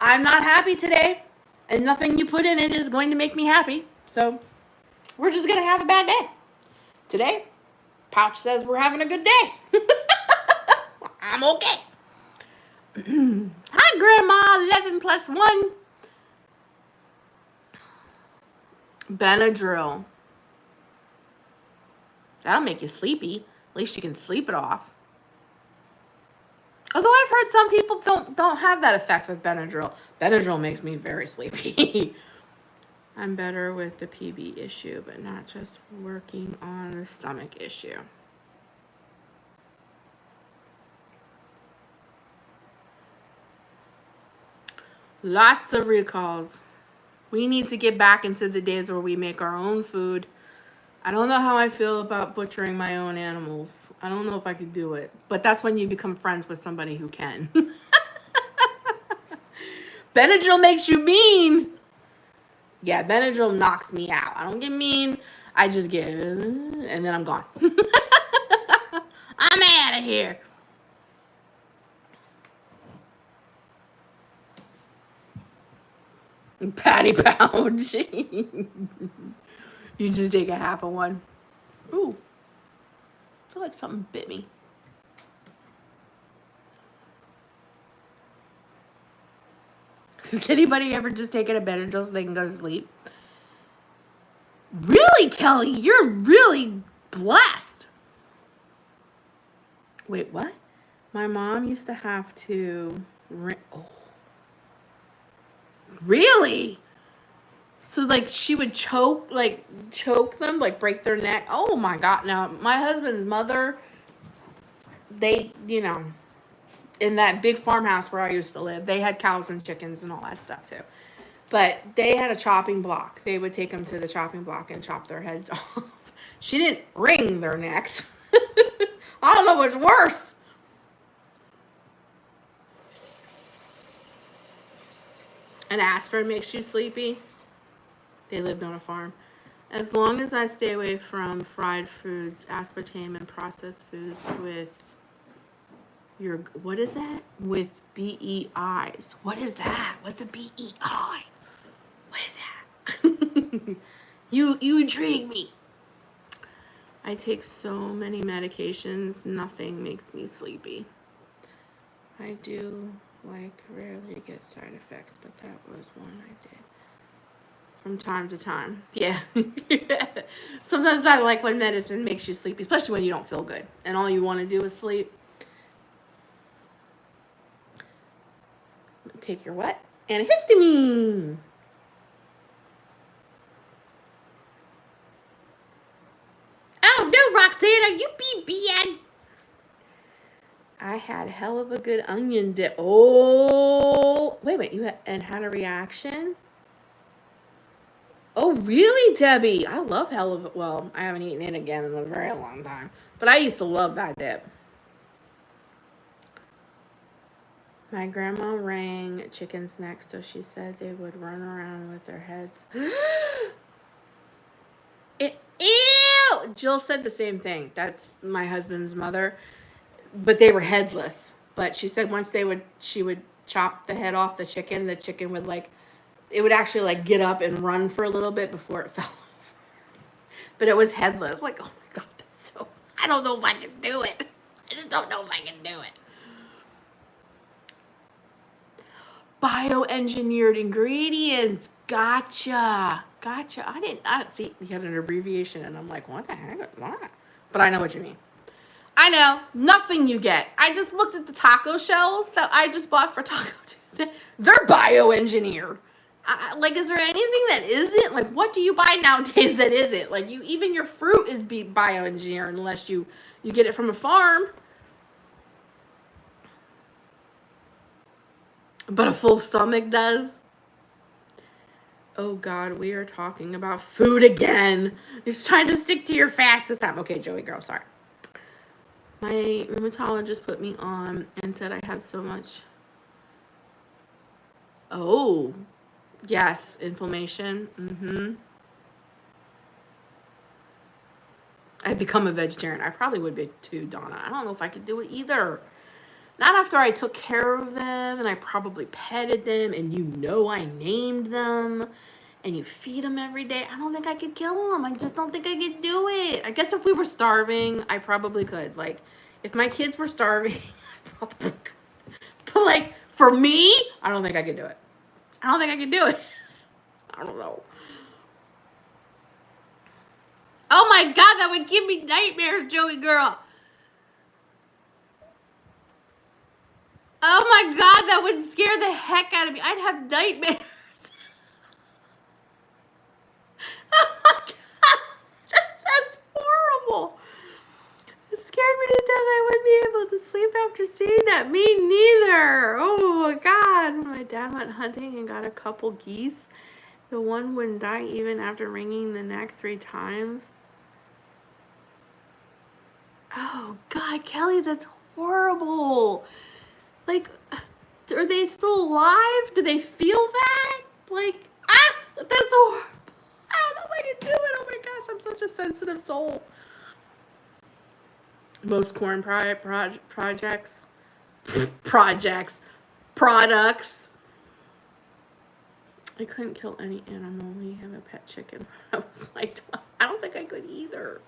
I'm not happy today, and nothing you put in it is going to make me happy, so we're just going to have a bad day. Today, pouch says we're having a good day. I'm okay. Hi, Grandma, 11 plus 1. Benadryl. That'll make you sleepy. At least you can sleep it off. Although I've heard some people don't have that effect with Benadryl. Benadryl makes me very sleepy. I'm better with the PB issue, but not just working on the stomach issue. Lots of recalls. We need to get back into the days where we make our own food. I don't know how I feel about butchering my own animals. I don't know if I could do it. But that's when you become friends with somebody who can. Benadryl makes you mean. Yeah, Benadryl knocks me out. I don't get mean. I just get, and then I'm gone. I'm out of here. Patty pouch. You just take a half of one. Ooh. I feel like something bit me. Has anybody ever just taken a Benadryl so they can go to sleep? Really, Kelly? You're really blessed. Wait, what? My mom used to have to... Oh. Really? So, like, she would choke them, like, break their neck. Oh, my God. Now, my husband's mother, they, you know, in that big farmhouse where I used to live, they had cows and chickens and all that stuff, too. But they had a chopping block. They would take them to the chopping block and chop their heads off. She didn't wring their necks. I don't know what's worse. An aspirin makes you sleepy. They lived on a farm. As long as I stay away from fried foods, aspartame, and processed foods with what is that? With BEIs. What is that? What's a BEI? What is that? You intrigue me. I take so many medications, nothing makes me sleepy. I do rarely get side effects, but that was one I did. From time to time. Yeah. Sometimes I like when medicine makes you sleepy, especially when you don't feel good and all you want to do is sleep. Take your what? Antihistamine. Oh no, Roxanna, you be bad. I had hell of a good onion dip. Oh, wait, you had a reaction? Oh, really, Debbie? I love well, I haven't eaten it again in a very long time, but I used to love that dip. My grandma rang chickens next, so she said they would run around with their heads. Ew! Jill said the same thing. That's my husband's mother, but they were headless. But she said once she would chop the head off the chicken would it would actually get up and run for a little bit before it fell off. But it was headless. Like, oh my God, that's so, I don't know if I can do it. I just don't know if I can do it. Bioengineered ingredients. Gotcha. I didn't see you had an abbreviation and I'm like, what the heck? What? But I know what you mean. I know. Nothing you get. I just looked at the taco shells that I just bought for Taco Tuesday. They're bioengineered. Is there anything that isn't? What do you buy nowadays that isn't? Even your fruit is bioengineered unless you get it from a farm. But a full stomach does. Oh God, we are talking about food again. You're just trying to stick to your fast this time. Okay, Joey girl, sorry. My rheumatologist put me on and said I have so much. Oh, yes, inflammation. I'd become a vegetarian. I probably would be too, Donna. I don't know if I could do it either. Not after I took care of them and I probably petted them and I named them and you feed them every day. I don't think I could kill them. I just don't think I could do it. I guess if we were starving, I probably could. If my kids were starving, I probably could. But for me, I don't think I could do it. I don't think I could do it. I don't know. Oh my God, that would give me nightmares, Joey girl. Oh my God, that would scare the heck out of me. I'd have nightmares. Oh my God, that's horrible. It scared me to death. I wouldn't be able to sleep after seeing that. Me neither. Oh my God. My dad went hunting and got a couple geese. The one wouldn't die even after wringing the neck 3 times. Oh God, Kelly, that's horrible. Are they still alive? Do they feel that? That's horrible. I don't know if I can do it. Oh my gosh, I'm such a sensitive soul. Most corn products. I couldn't kill any animal. We have a pet chicken. I was like, I don't think I could either.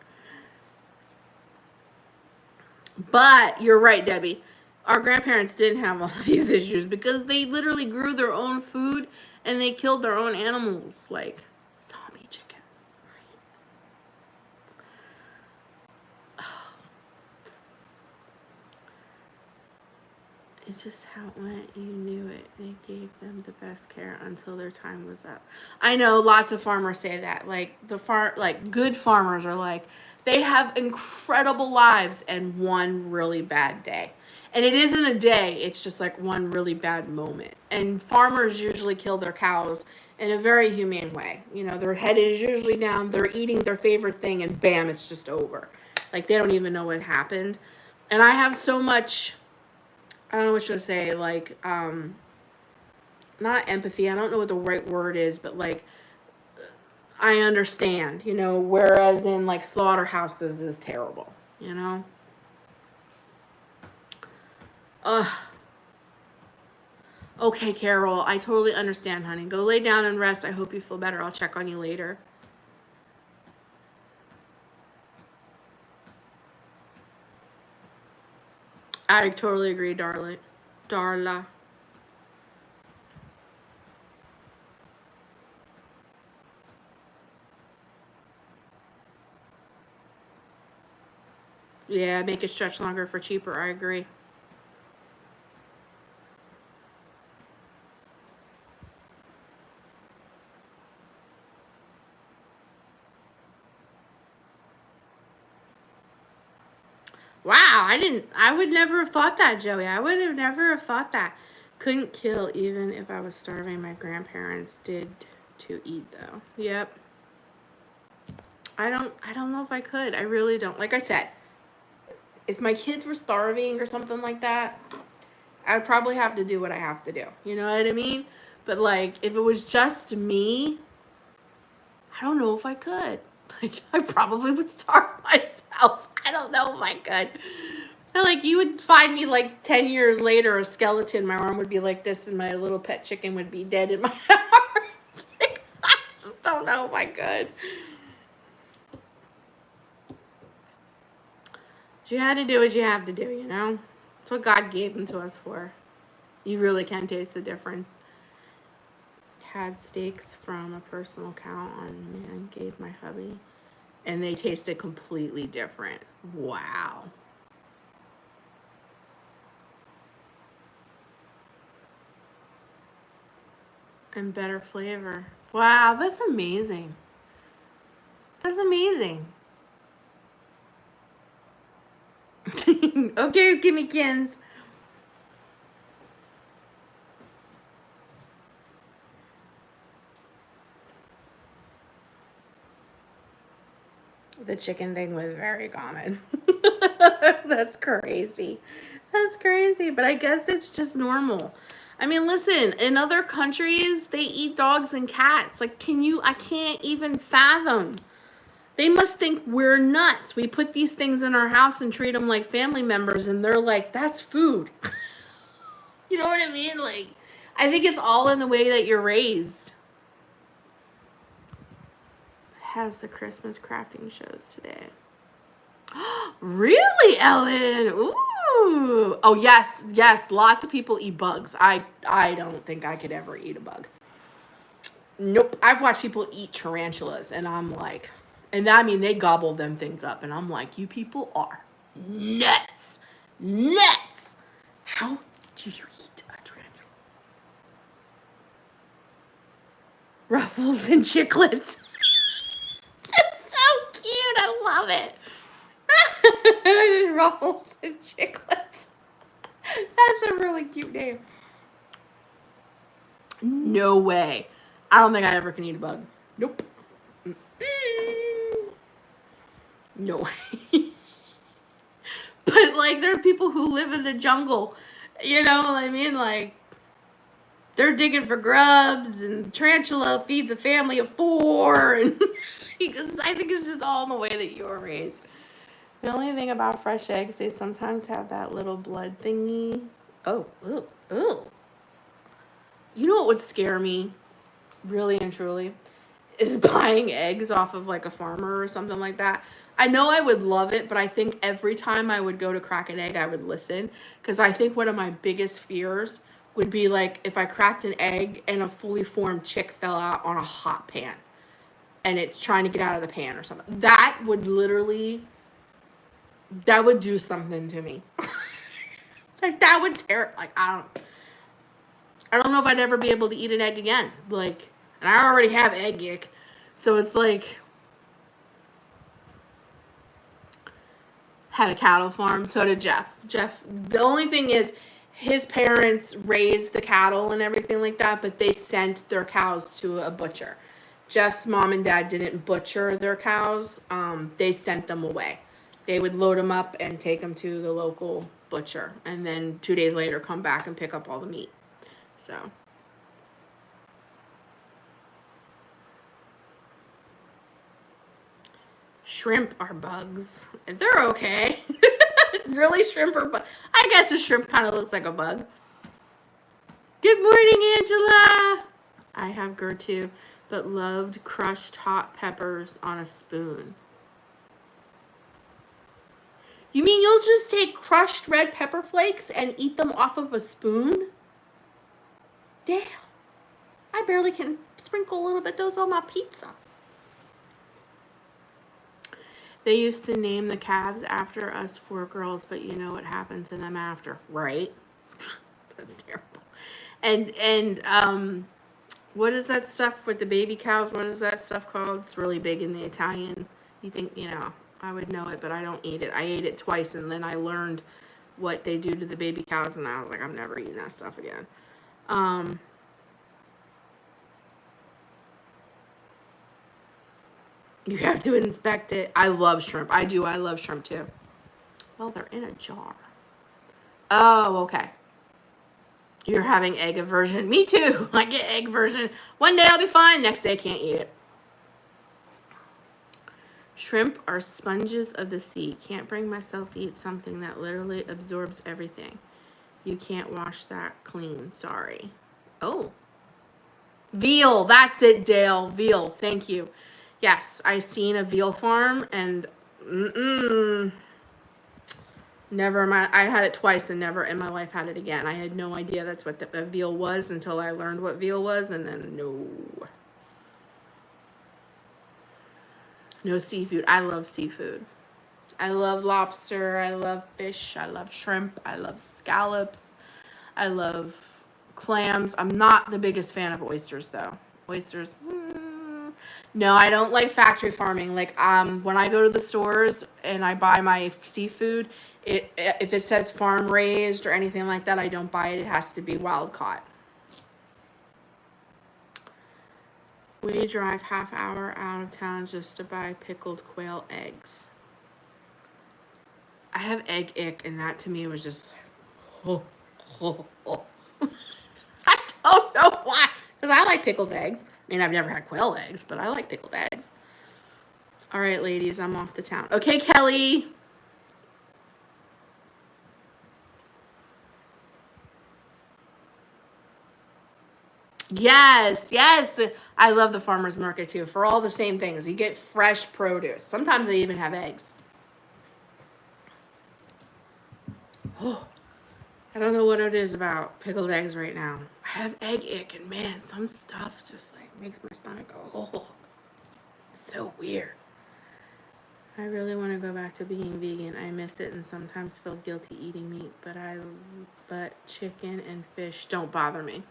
But you're right, Debbie. Our grandparents didn't have all of these issues because they literally grew their own food and they killed their own animals, like zombie chickens. Right? It's just how it went. You knew it. They gave them the best care until their time was up. I know lots of farmers say that. Good farmers are they have incredible lives and one really bad day. And it isn't a day, it's just one really bad moment. And farmers usually kill their cows in a very humane way. Their head is usually down, they're eating their favorite thing, and bam, it's just over. They don't even know what happened. And I have so much, I don't know what to say, not empathy, I don't know what the right word is, but I understand, you know, whereas in like slaughterhouses is terrible, you know? Ugh. Okay, Carol, I totally understand, honey. Go lay down and rest. I hope you feel better. I'll check on you later. I totally agree, Darla. Darla. Yeah, make it stretch longer for cheaper. I agree. Wow, I would never have thought that, Joey. I would have never have thought that. Couldn't kill even if I was starving. My grandparents did to eat though. Yep. I don't know if I could. I really don't. Like I said, if my kids were starving or something like that, I'd probably have to do what I have to do. You know what I mean? But like if it was just me, I don't know if I could. Like I probably would starve myself. I don't know if I could. And like you would find me like 10 years later a skeleton. My arm would be like this and my little pet chicken would be dead in my arms. Like, I just don't know if I could. You had to do what you have to do, you know? That's what God gave them to us for. You really can taste the difference. Had steaks from a personal account on Man Gave My Hubby. And they tasted completely different. Wow. And better flavor. Wow, that's amazing. That's amazing. Okay, Gimmykins. The chicken thing was very common. That's crazy. That's crazy. But I guess it's just normal. I mean, listen, in other countries, they eat dogs and cats. Like, I can't even fathom. They must think we're nuts. We put these things in our house and treat them like family members, and they're like, that's food. You know what I mean? Like, I think it's all in the way that you're raised. Has the Christmas crafting shows today. Really, Ellen? Ooh. Oh, yes, yes. Lots of people eat bugs. I don't think I could ever eat a bug. Nope. I've watched people eat tarantulas, and I'm like, and I mean, they gobble them things up, and I'm like, you people are nuts. Nuts. How do you eat a tarantula? Ruffles and chiclets. It's so cute. I love it. Ruffles and chiclets. That's a really cute name. No way. I don't think I ever can eat a bug. Nope. No way. But like there are people who live in the jungle. You know what I mean? Like they're digging for grubs and tarantula feeds a family of 4 and because I think it's just all in the way that you were raised. The only thing about fresh eggs, they sometimes have that little blood thingy. Oh, ooh, ooh. You know what would scare me, really and truly, is buying eggs off of like a farmer or something like that. I know I would love it, but I think every time I would go to crack an egg, I would listen. Because I think one of my biggest fears would be like if I cracked an egg and a fully formed chick fell out on a hot pan and it's trying to get out of the pan or something. That would do something to me. Like that would tear, like I don't know if I'd ever be able to eat an egg again. Like, and I already have egg ick. So it's like, had a cattle farm. So did Jeff. The only thing is his parents raised the cattle and everything like that, but they sent their cows to a butcher. Jeff's mom and dad didn't butcher their cows. They sent them away. They would load them up and take them to the local butcher. And then 2 days later, come back and pick up all the meat. So. Shrimp are bugs. They're okay. Really, shrimp are bugs? I guess a shrimp kind of looks like a bug. Good morning, Angela. I have GERD too, but loved crushed hot peppers on a spoon. You mean you'll just take crushed red pepper flakes and eat them off of a spoon? Damn. I barely can sprinkle a little bit of those on my pizza. They used to name the calves after us 4 girls, but you know what happened to them after, right? That's terrible. And what is that stuff with the baby cows? What is that stuff called? It's really big in the Italian. You think, you know, I would know it, but I don't eat it. I ate it twice, and then I learned what they do to the baby cows, and I was like, I'm never eating that stuff again. You have to inspect it. I love shrimp. I do. I love shrimp too. Well, they're in a jar. Oh, okay. You're having egg aversion. Me too. I get egg aversion. One day I'll be fine. Next day I can't eat it. Shrimp are sponges of the sea. Can't bring myself to eat something that literally absorbs everything. You can't wash that clean. Sorry. Oh. Veal. That's it, Dale. Veal. Thank you. Yes, I seen a veal farm and never I had it twice and never in my life had it again. I had no idea that's what the veal was until I learned what veal was, and then no seafood. I love seafood. I love lobster. I love fish. I love shrimp. I love scallops. I love clams. I'm not the biggest fan of oysters though. Oysters. No, I don't like factory farming. Like when I go to the stores and I buy my seafood, if it says farm raised or anything like that, I don't buy it. It has to be wild caught. We drive half hour out of town just to buy pickled quail eggs. I have egg ick, and that to me was just like, I don't know why. Because I like pickled eggs. I mean, I've never had quail eggs, but I like pickled eggs. All right, ladies, I'm off to town. Okay, Kelly. Yes, yes. I love the farmer's market too for all the same things. You get fresh produce. Sometimes they even have eggs. Oh, I don't know what it is about pickled eggs right now. I have egg ick, and man, some stuff just like makes my stomach go, oh, so weird. I really want to go back to being vegan. I miss it and sometimes feel guilty eating meat, but chicken and fish don't bother me.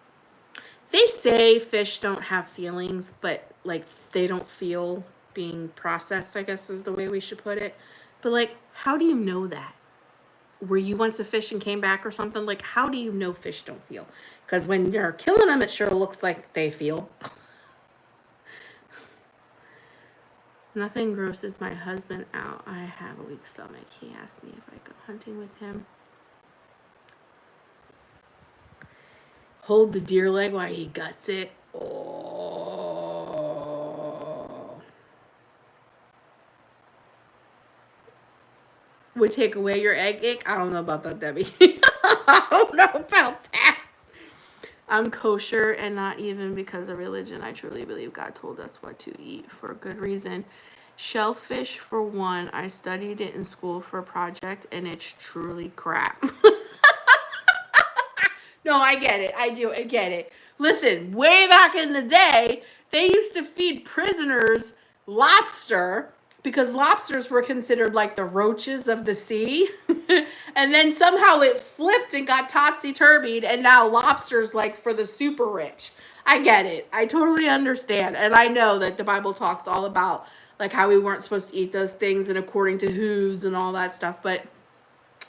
They say fish don't have feelings, but like they don't feel being processed, I guess is the way we should put it. But like, how do you know that? Were you once a fish and came back or something? Like, how do you know fish don't feel? Because when you're killing them, it sure looks like they feel. Nothing grosses my husband out. I have a weak stomach. He asked me if I go hunting with him. Hold the deer leg while he guts it. Oh. Would take away your egg ick? I don't know about that, Debbie. I don't know about that. I'm kosher, and not even because of religion. I truly believe God told us what to eat for a good reason. Shellfish, for one, I studied it in school for a project, and it's truly crap. No, I get it. I do. I get it. Listen, way back in the day, they used to feed prisoners lobster because lobsters were considered like the roaches of the sea. And then somehow it flipped and got topsy-turvied, and now lobster's like for the super rich. I get it. I totally understand. And I know that the Bible talks all about like how we weren't supposed to eat those things and according to who's and all that stuff. But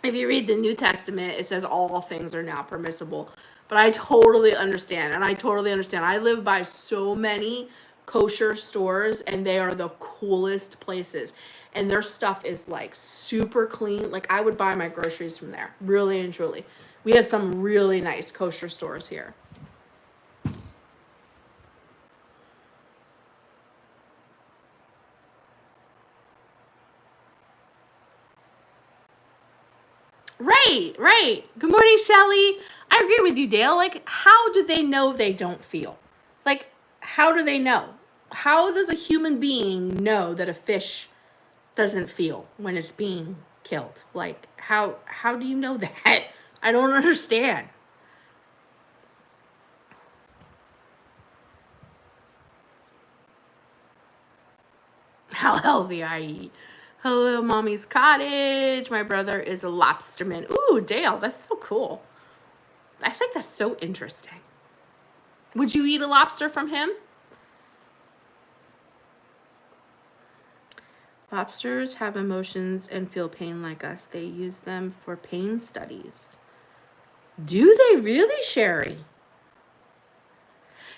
if you read the New Testament, it says all things are now permissible. But I totally understand. And I totally understand. I live by so many kosher stores, and they are the coolest places. And their stuff is like super clean. Like I would buy my groceries from there, really and truly. We have some really nice kosher stores here. Right, right. Good morning, Shelly. I agree with you, Dale. Like, how do they know they don't feel? Like, how do they know? How does a human being know that a fish doesn't feel when it's being killed? Like, how do you know that? I don't understand. How healthy I eat. Hello, Mommy's Cottage. My brother is a lobsterman. Ooh, Dale, that's so cool. I think that's so interesting. Would you eat a lobster from him? Lobsters have emotions and feel pain like us. They use them for pain studies. Do they really, Sherry?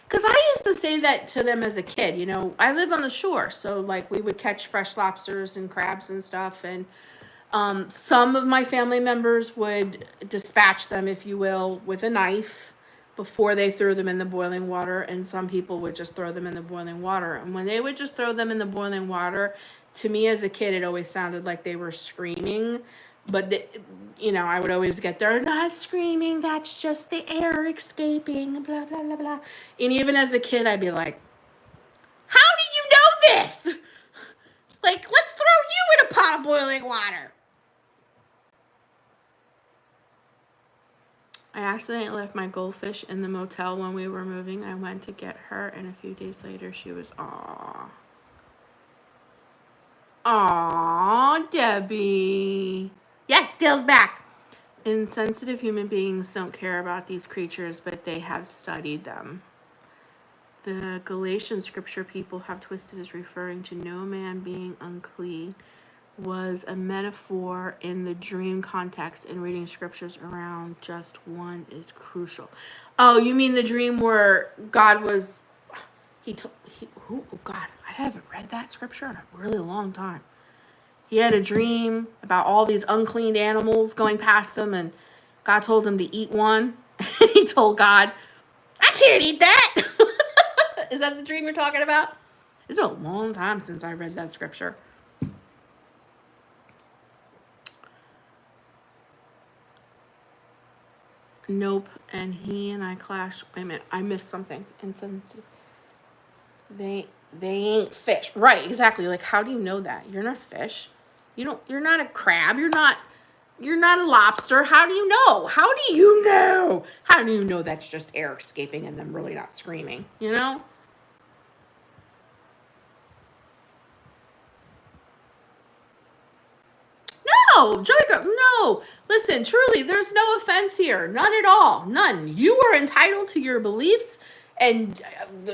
Because I used to say that to them as a kid. You know, I live on the shore, so like we would catch fresh lobsters and crabs and stuff, and some of my family members would dispatch them, if you will, with a knife before they threw them in the boiling water, and some people would just throw them in the boiling water. And when they would just throw them in the boiling water, to me as a kid, it always sounded like they were screaming. But, you know, I would always get, they're not screaming, that's just the air escaping, blah, blah, blah, blah. And even as a kid, I'd be like, how do you know this? Like, let's throw you in a pot of boiling water. I accidentally left my goldfish in the motel when we were moving. I went to get her, and a few days later, she was, Aw, Debbie. Yes, Dale's back. Insensitive human beings don't care about these creatures, but they have studied them. The Galatian scripture people have twisted as referring to no man being unclean was a metaphor in the dream context, and reading scriptures around just one is crucial. Oh, you mean the dream where God was, oh God, I haven't read that scripture in a really long time. He had a dream about all these unclean animals going past him, and God told him to eat one. And he told God, I can't eat that. Is that the dream you're talking about? It's been a long time since I read that scripture. Nope. And he and I clashed. Wait a minute. I missed something. Insensitive. They ain't fish. Right, exactly. Like, how do you know that? You're not a fish. You're not a crab. You're not a lobster. How do you know? How do you know? How do you know that's just air escaping and them really not screaming? You know? No, Joyco, no. Listen, truly, there's no offense here. None at all. None. You are entitled to your beliefs, and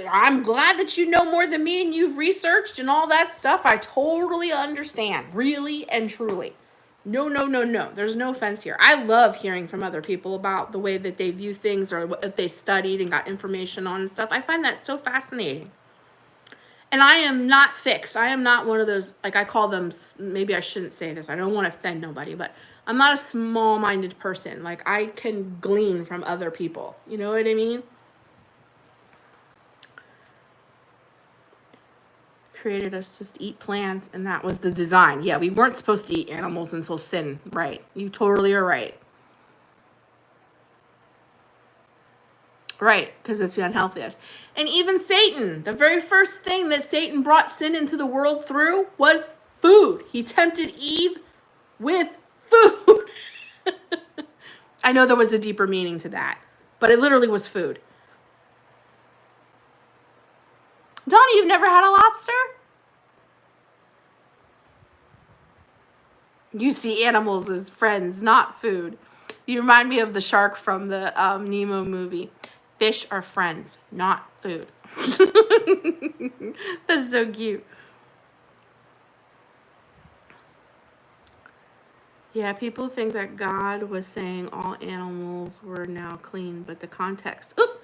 I'm glad that you know more than me and you've researched and all that stuff. I totally understand, really and truly. No. There's no offense here. I love hearing from other people about the way that they view things or what they studied and got information on and stuff. I find that so fascinating. And I am not fixed. I am not one of those, like I call them, maybe I shouldn't say this. I don't want to offend nobody, but I'm not a small-minded person. Like, I can glean from other people. You know what I mean? Created us just to eat plants, and that was the design. Yeah, we weren't supposed to eat animals until sin. Right. You totally are right. Right, because it's the unhealthiest. And even Satan, the very first thing that Satan brought sin into the world through was food. He tempted Eve with food. I know there was a deeper meaning to that, but it literally was food. Donnie, you've never had a lobster? You see animals as friends, not food. You remind me of the shark from the Nemo movie. Fish are friends, not food. That's so cute. Yeah, people think that God was saying all animals were now clean, but the context... Oop,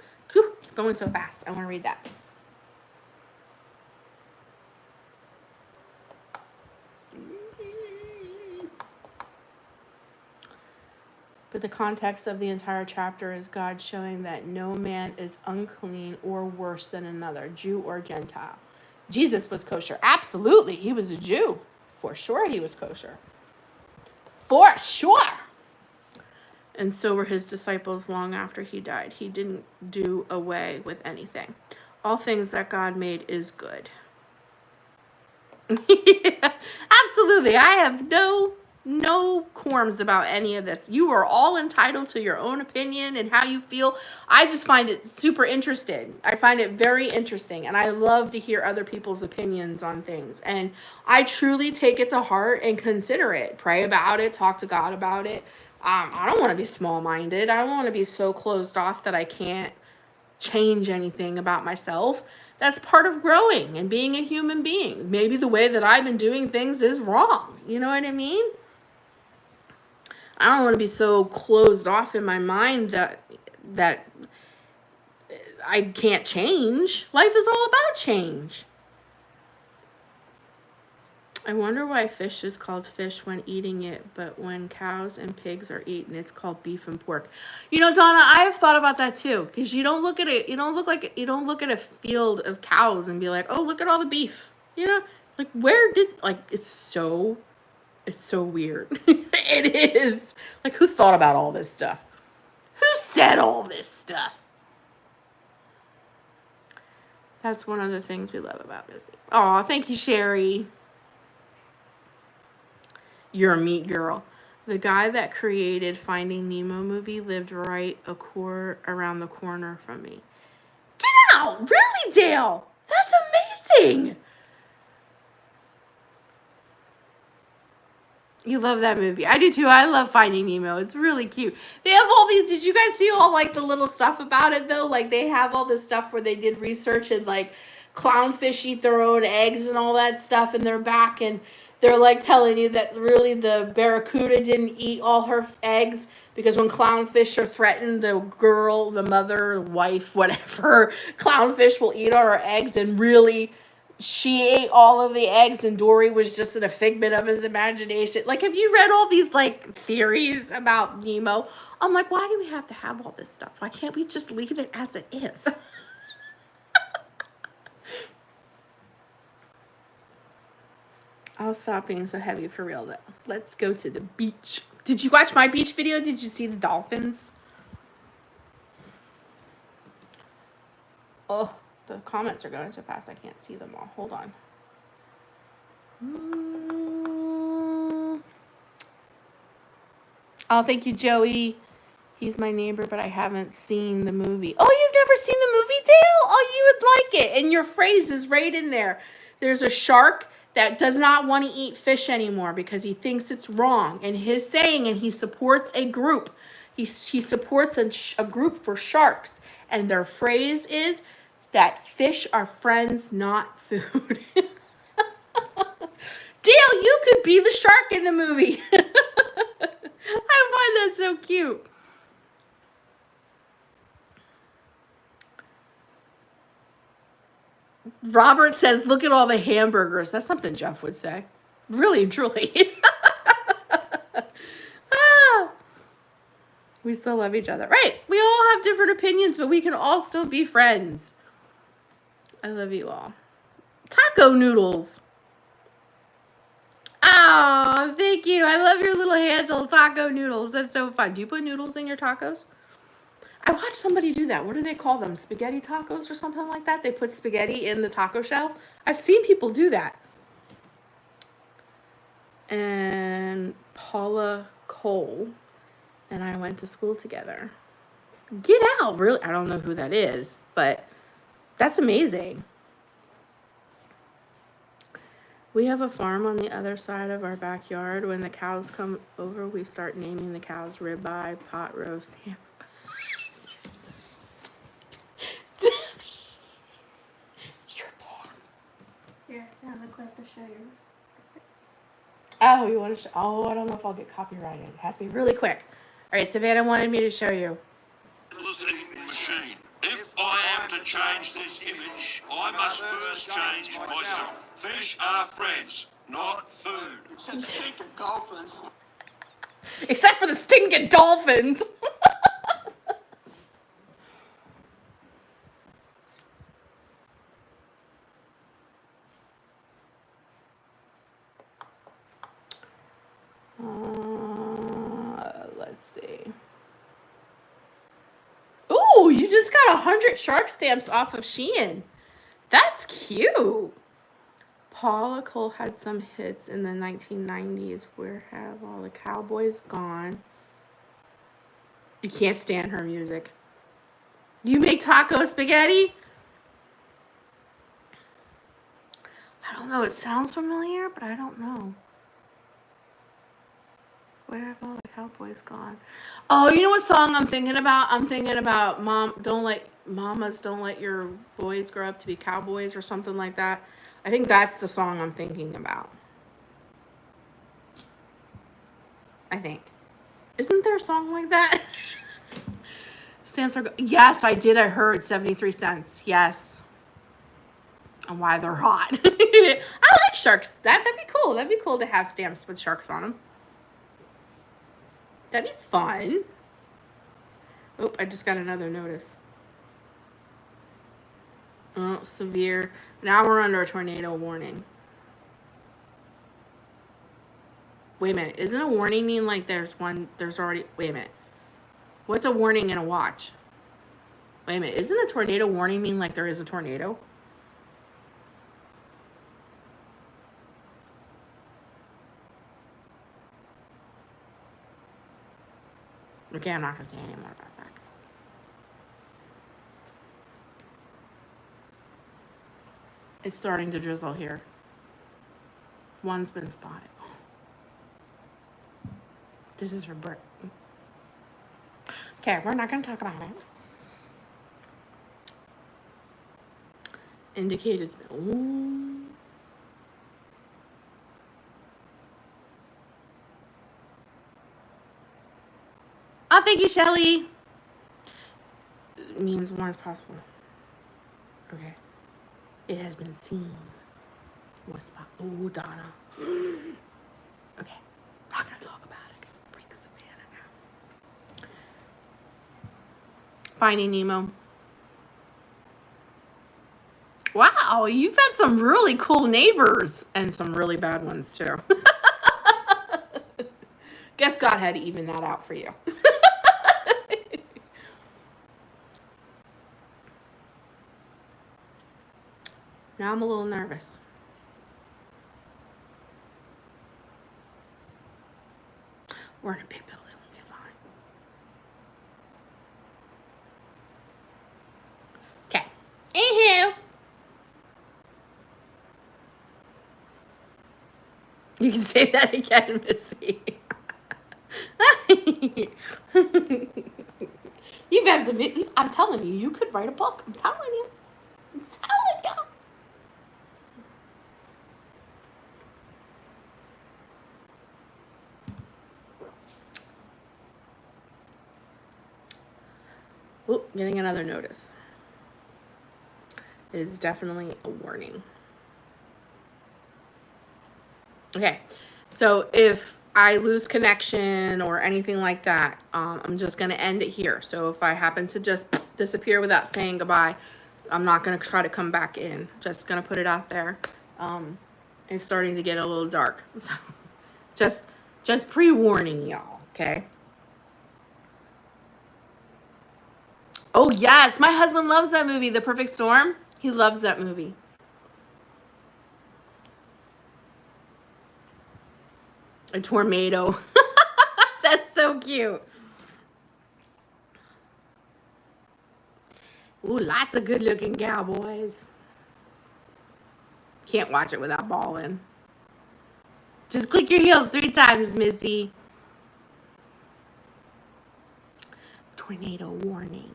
going so fast. I want to read that. But the context of the entire chapter is God showing that no man is unclean or worse than another, Jew or Gentile. Jesus was kosher. Absolutely, he was a Jew. For sure he was kosher. For sure. and so were his disciples long after he died. He didn't do away with anything. All things that God made is good. Yeah, absolutely. I have no qualms about any of this. You are all entitled to your own opinion and how you feel. I just find it super interesting. I find it very interesting, and I love to hear other people's opinions on things. And I truly take it to heart and consider it. Pray about it. Talk to God about it. I don't want to be small-minded. I don't want to be so closed off that I can't change anything about myself. That's part of growing and being a human being. Maybe the way that I've been doing things is wrong. You know what I mean? I don't want to be so closed off in my mind that I can't change. Life is all about change. I wonder why fish is called fish when eating it, but when cows and pigs are eaten, it's called beef and pork. You know, Donna, I have thought about that too, because you don't look at it. You don't look at a field of cows and be like, oh, look at all the beef. You know, like it's so weird. It is. Like, who thought about all this stuff? Who said all this stuff? That's one of the things we love about Missy. Oh, thank you, Sherry. You're a meat girl. The guy that created Finding Nemo movie lived right around the corner from me. Get out! Really, Dale? That's amazing! You love that movie. I do too. I love Finding Nemo. It's really cute. They have all these. Did you guys see all like the little stuff about it though? Like they have all this stuff where they did research and like clownfish eat their own eggs and all that stuff in their back, and they're like telling you that really the barracuda didn't eat all her eggs because when clownfish are threatened, the girl, the mother, wife, whatever, clownfish will eat all her eggs, and really she ate all of the eggs and Dory was just a figment of his imagination. Like, have you read all these like theories about Nemo? I'm like, why do we have to have all this stuff? Why can't we just leave it as it is? I'll stop being so heavy for real though. Let's go to the beach. Did you watch my beach video? Did you see the dolphins? Oh, the comments are going so fast I can't see them all. Hold on. Oh, thank you, Joey. He's my neighbor, but I haven't seen the movie. Oh, you've never seen the movie, Dale? Oh, you would like it. And your phrase is right in there. There's a shark that does not want to eat fish anymore because he thinks it's wrong. And his saying, and he supports a group. He supports a group for sharks. And their phrase is that fish are friends, not food. Dale, you could be the shark in the movie. I find that so cute. Robert says, look at all the hamburgers. That's something Jeff would say. Really and truly. Ah, we still love each other. Right. We all have different opinions, but we can all still be friends. I love you all. Taco noodles. Oh, thank you. I love your little handle, taco noodles. That's so fun. Do you put noodles in your tacos? I watched somebody do that. What do they call them? Spaghetti tacos or something like that? They put spaghetti in the taco shell. I've seen people do that. And Paula Cole and I went to school together. Get out. Really? I don't know who that is, but that's amazing. We have a farm on the other side of our backyard. When the cows come over, we start naming the cows ribeye, pot roast, ham. You're bad. Here, I have a clip to show you. Oh, you want to show? Oh, I don't know if I'll get copyrighted. It has to be really quick. All right, Savannah wanted me to show you. Eating machine. If I am to change this image, I must first change myself. Fish are friends, not food. Except stinking dolphins. Except for the stinking dolphins. Let's see. got 100 shark stamps off of Shein. That's cute. Paula Cole had some hits in the 1990s. Where have all the cowboys gone? You can't stand her music. You make taco spaghetti? I don't know. It sounds familiar, but I don't know. Where have all the cowboys gone? Oh, you know what song I'm thinking about? I'm thinking about Mamas Don't Let Your Boys Grow Up to Be Cowboys or something like that. I think that's the song I'm thinking about. I think. Isn't there a song like that? Stamps are yes, I did. I heard 73 cents. Yes. And why they're hot. I like sharks. That'd be cool. That'd be cool to have stamps with sharks on them. That'd be fun. Oh, I just got another notice. Oh, severe. Now we're under a tornado warning. Wait a minute. Isn't a warning mean like there's already, wait a minute. What's a warning in a watch? Wait a minute. Isn't a tornado warning mean like there is a tornado? Okay, I'm not going to say any more about that. It's starting to drizzle here. One's been spotted. This is for Bert. Okay, we're not going to talk about it. Indicated spill. Ooh. Oh, thank you, Shelly. It means one is possible. Okay. It has been seen. What spot? Oh, Donna. Okay. Not gonna talk about it. Freak Savannah out. Finding Nemo. Wow, you've had some really cool neighbors and some really bad ones too. Guess God had to even that out for you. Now I'm a little nervous. We're in a big building, we'll be fine. Okay. Anywho. You can say that again, Missy. You've had some, I'm telling you, you could write a book. I'm telling you. I'm telling you. Oh, getting another notice. It is definitely a warning. Okay, so if I lose connection or anything like that, I'm just going to end it here. So if I happen to just disappear without saying goodbye, I'm not going to try to come back in. Just going to put it out there. It's starting to get a little dark. So just pre-warning y'all, okay? Oh, yes. My husband loves that movie, The Perfect Storm. He loves that movie. A tornado. That's so cute. Ooh, lots of good-looking cowboys. Can't watch it without bawling. Just click your heels 3 times, Missy. Tornado warning.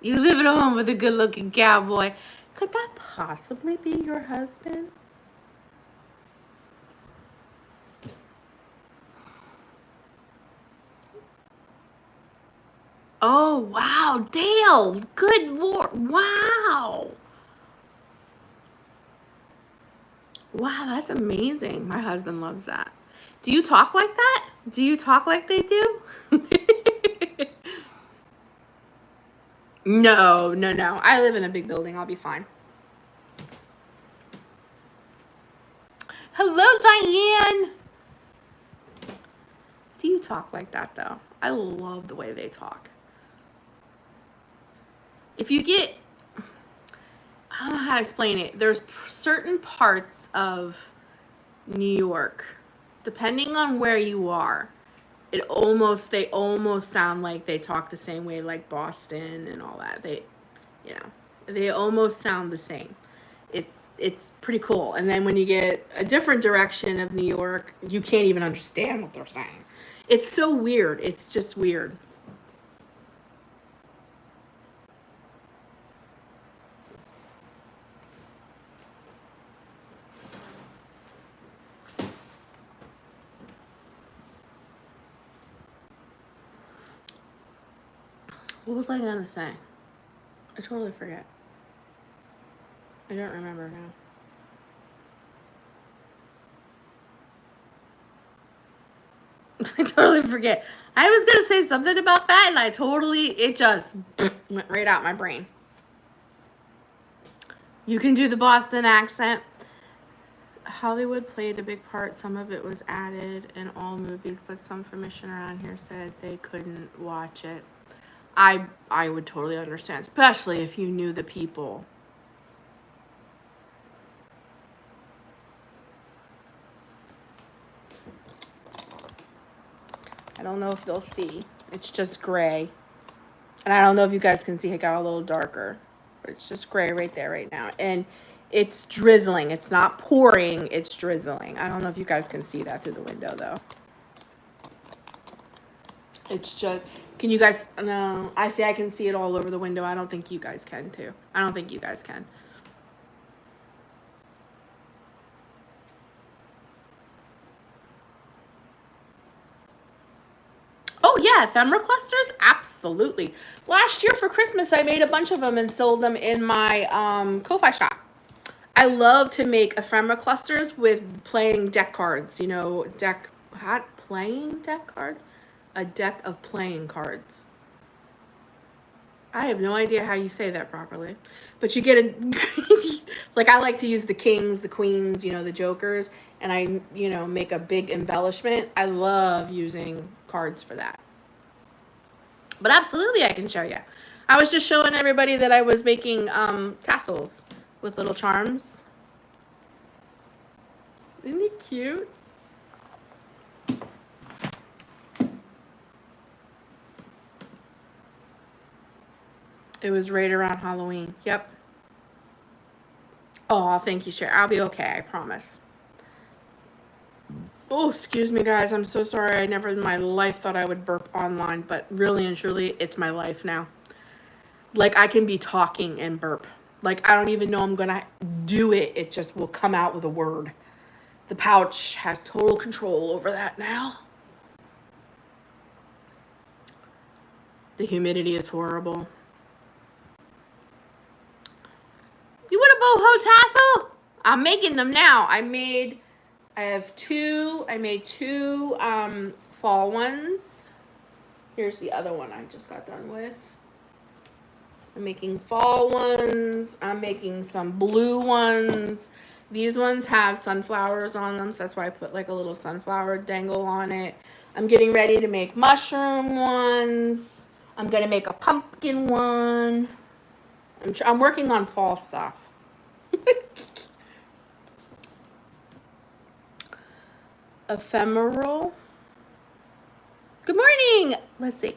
You live at home with a good-looking cowboy. Could that possibly be your husband? Oh, wow. Dale. Good Lord. Wow. Wow, that's amazing. My husband loves that. Do you talk like that? Do you talk like they do? No. I live in a big building. I'll be fine. Hello, Diane. Do you talk like that, though? I love the way they talk. if you get, I don't know how to explain it. There's certain parts of New York, depending on where you are, they almost sound like they talk the same way, like Boston and all that. They almost sound the same. It's pretty cool. And then when you get a different direction of New York, you can't even understand what they're saying. It's so weird. It's just weird. What was I gonna say? I totally forget. I don't remember now. I totally forget. I was gonna say something about that, and it just went right out my brain. You can do the Boston accent. Hollywood played a big part. Some of it was added in all movies, but some commission around here said they couldn't watch it. I would totally understand, especially if you knew the people. I don't know if they'll see. It's just gray. And I don't know if you guys can see, it got a little darker. But it's just gray right there right now. And it's drizzling. It's not pouring, it's drizzling. I don't know if you guys can see that through the window though. It's just, can you guys, no, I can see it all over the window. I don't think you guys can too. I don't think you guys can. Oh yeah, ephemera clusters? Absolutely. Last year for Christmas, I made a bunch of them and sold them in my Ko-Fi shop. I love to make ephemera clusters with playing deck cards. You know, playing deck cards? A deck of playing cards. I have no idea how you say that properly. But you get like I like to use the kings, the queens, you know, the jokers, and I, you know, make a big embellishment. I love using cards for that. But absolutely I can show you. I was just showing everybody that I was making tassels with little charms. Isn't it cute? It was right around Halloween. Yep. Oh, thank you, Cher. I'll be okay, I promise. Oh, excuse me, guys. I'm so sorry. I never in my life thought I would burp online, but really and truly, it's my life now. Like, I can be talking and burp. Like, I don't even know I'm going to do it. It just will come out with a word. The pouch has total control over that now. The humidity is horrible. You want a boho tassel? I'm making them now. I made two fall ones. Here's the other one I just got done with. I'm making fall ones. I'm making some blue ones. These ones have sunflowers on them, so that's why I put like a little sunflower dangle on it. I'm getting ready to make mushroom ones. I'm gonna make a pumpkin one. I'm working on fall stuff. Ephemeral. Good morning. Let's see.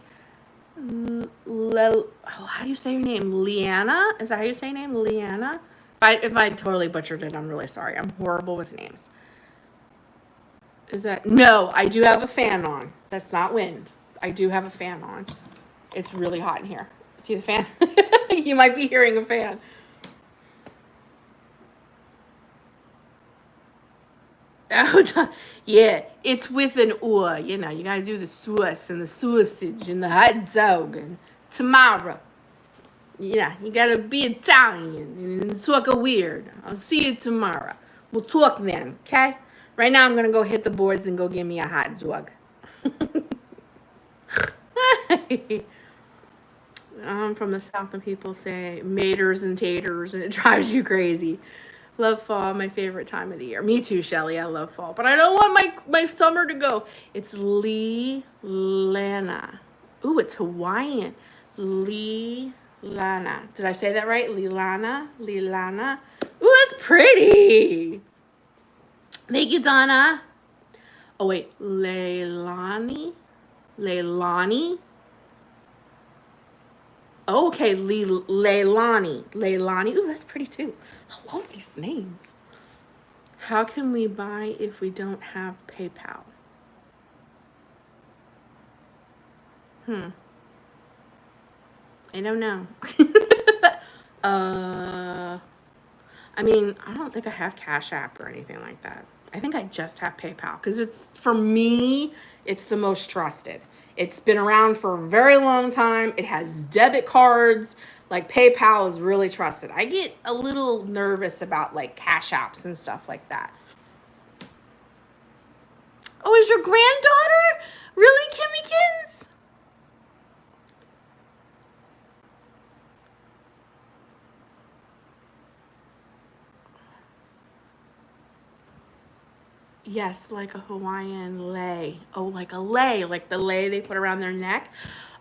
How do you say your name? Leanna? Is that how you say your name? Leanna? If I totally butchered it, I'm really sorry. I'm horrible with names. Is that? No, I do have a fan on. That's not wind. I do have a fan on. It's really hot in here. See the fan? You might be hearing a fan. Oh, yeah, it's with an oor. You know, you gotta do the sauce and the sausage and the hot dog and tomorrow. Yeah, you gotta be Italian and talk a weird. I'll see you tomorrow. We'll talk then, okay? Right now I'm gonna go hit the boards and go give me a hot dog. I'm from the South and people say maters and taters and it drives you crazy. Love fall, my favorite time of the year. Me too, Shelly. I love fall. But I don't want my summer to go. It's Lana. Ooh, it's Hawaiian. Lana. Did I say that right? Lilana. Lilana. Ooh, that's pretty. Thank you, Donna. Oh, wait. Leilani. Leilani. Oh, okay. Leilani. Leilani. Ooh, that's pretty too. I love these names. How can we buy if we don't have PayPal? I don't know. I mean, I don't think I have Cash App or anything like that. I think I just have PayPal because it's, for me, it's the most trusted. It's been around for a very long time. It has debit cards. Like, PayPal is really trusted. I get a little nervous about like Cash Apps and stuff like that. Oh, is your granddaughter? Really, Kimmykins? Yes, like a Hawaiian lei. Oh, like a lei, like the lei they put around their neck.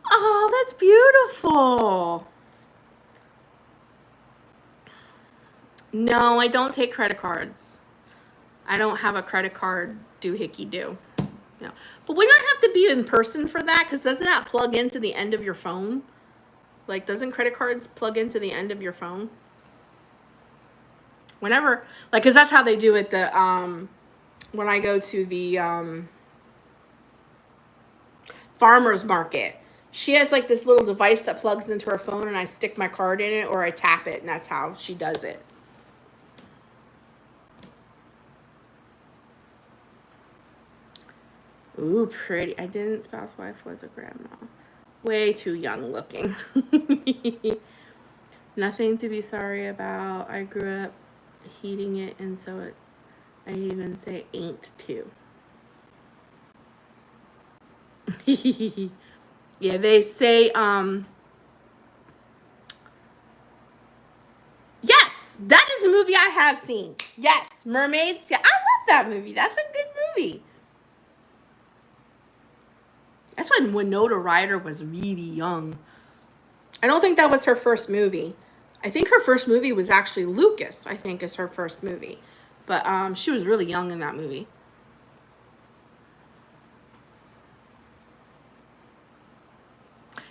Oh, that's beautiful. No, I don't take credit cards. I don't have a credit card doohickey do. No. But we don't have to be in person for that, because doesn't that plug into the end of your phone? Like, doesn't credit cards plug into the end of your phone? Whenever, like, because that's how they do it, when I go to the farmer's market. She has like this little device that plugs into her phone, and I stick my card in it or I tap it, and that's how she does it. Ooh, pretty. I didn't. Spouse wife was a grandma. Way too young looking. Nothing to be sorry about. I grew up heating it, and so I even say ain't too. Yeah, they say, yes, that is a movie I have seen. Yes, Mermaids. Yeah, I love that movie. That's a good movie. That's when Winona Ryder was really young. I don't think that was her first movie. I think her first movie was actually Lucas, I think, is her first movie. But she was really young in that movie.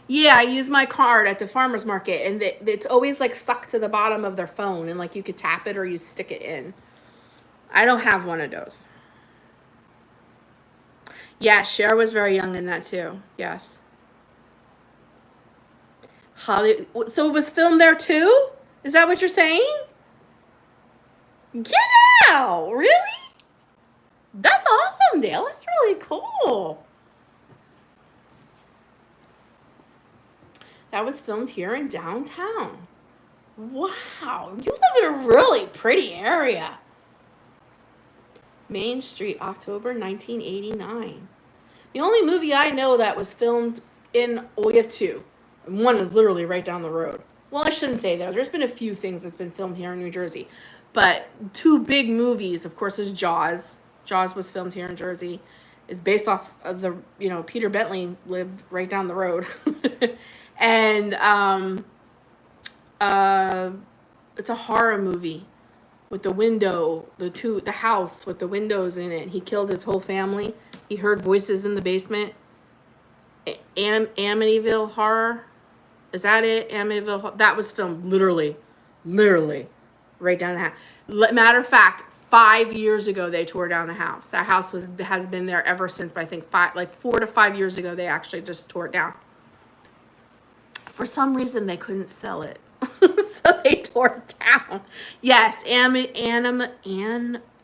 Yeah, I use my card at the farmer's market, and it's always like stuck to the bottom of their phone, and like you could tap it or you stick it in. I don't have one of those. Yeah, Cher was very young in that too. Yes. So it was filmed there too? Is that what you're saying? Get out! Really? That's awesome, Dale. That's really cool. That was filmed here in downtown. Wow, you live in a really pretty area. Main Street, October 1989. The only movie I know that was filmed in, well, we have two. And one is literally right down the road. Well, I shouldn't say that. There's been a few things that's been filmed here in New Jersey. But two big movies, of course, is Jaws. Jaws was filmed here in Jersey. It's based off of the, Peter Bentley lived right down the road. And it's a horror movie with the window, the house with the windows in it. He killed his whole family. He heard voices in the basement. Amityville Horror. Is that it? Amityville. That was filmed literally right down the house. Matter of fact, 5 years ago they tore down the house. That house has been there ever since. But I think 4 to 5 years ago they actually just tore it down. For some reason they couldn't sell it. So they tore it down. Yes, Amity.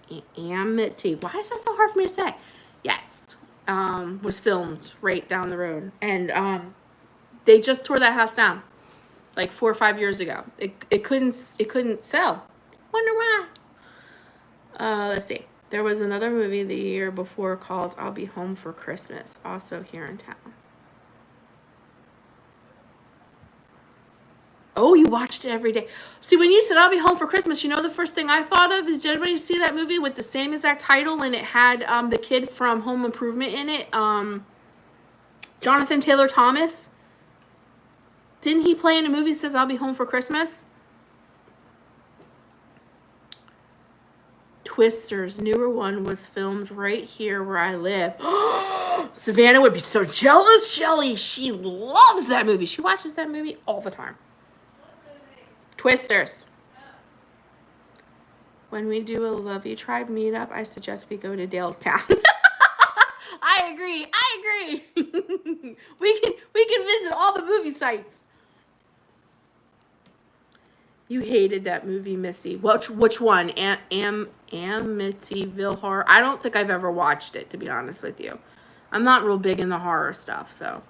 Why is that so hard for me to say? Yes, was filmed right down the road, and they just tore that house down like 4 or 5 years ago. It couldn't sell. Wonder why. Let's see. There was another movie the year before called I'll Be Home for Christmas, also here in town. Oh, you watched it every day. See, when you said I'll Be Home for Christmas, the first thing I thought of is, did anybody see that movie with the same exact title, and it had the kid from Home Improvement in it, Jonathan Taylor Thomas? Didn't he play in a movie that says I'll Be Home for Christmas? Twisters, newer one was filmed right here where I live. Savannah would be so jealous, Shelly. She loves that movie. She watches that movie all the time. Twisters. When we do a Lovey Tribe meetup, I suggest we go to Dalestown. I agree. we can visit all the movie sites. You hated that movie, Missy. Which one? Amityville Horror? I don't think I've ever watched it, to be honest with you. I'm not real big in the horror stuff, so.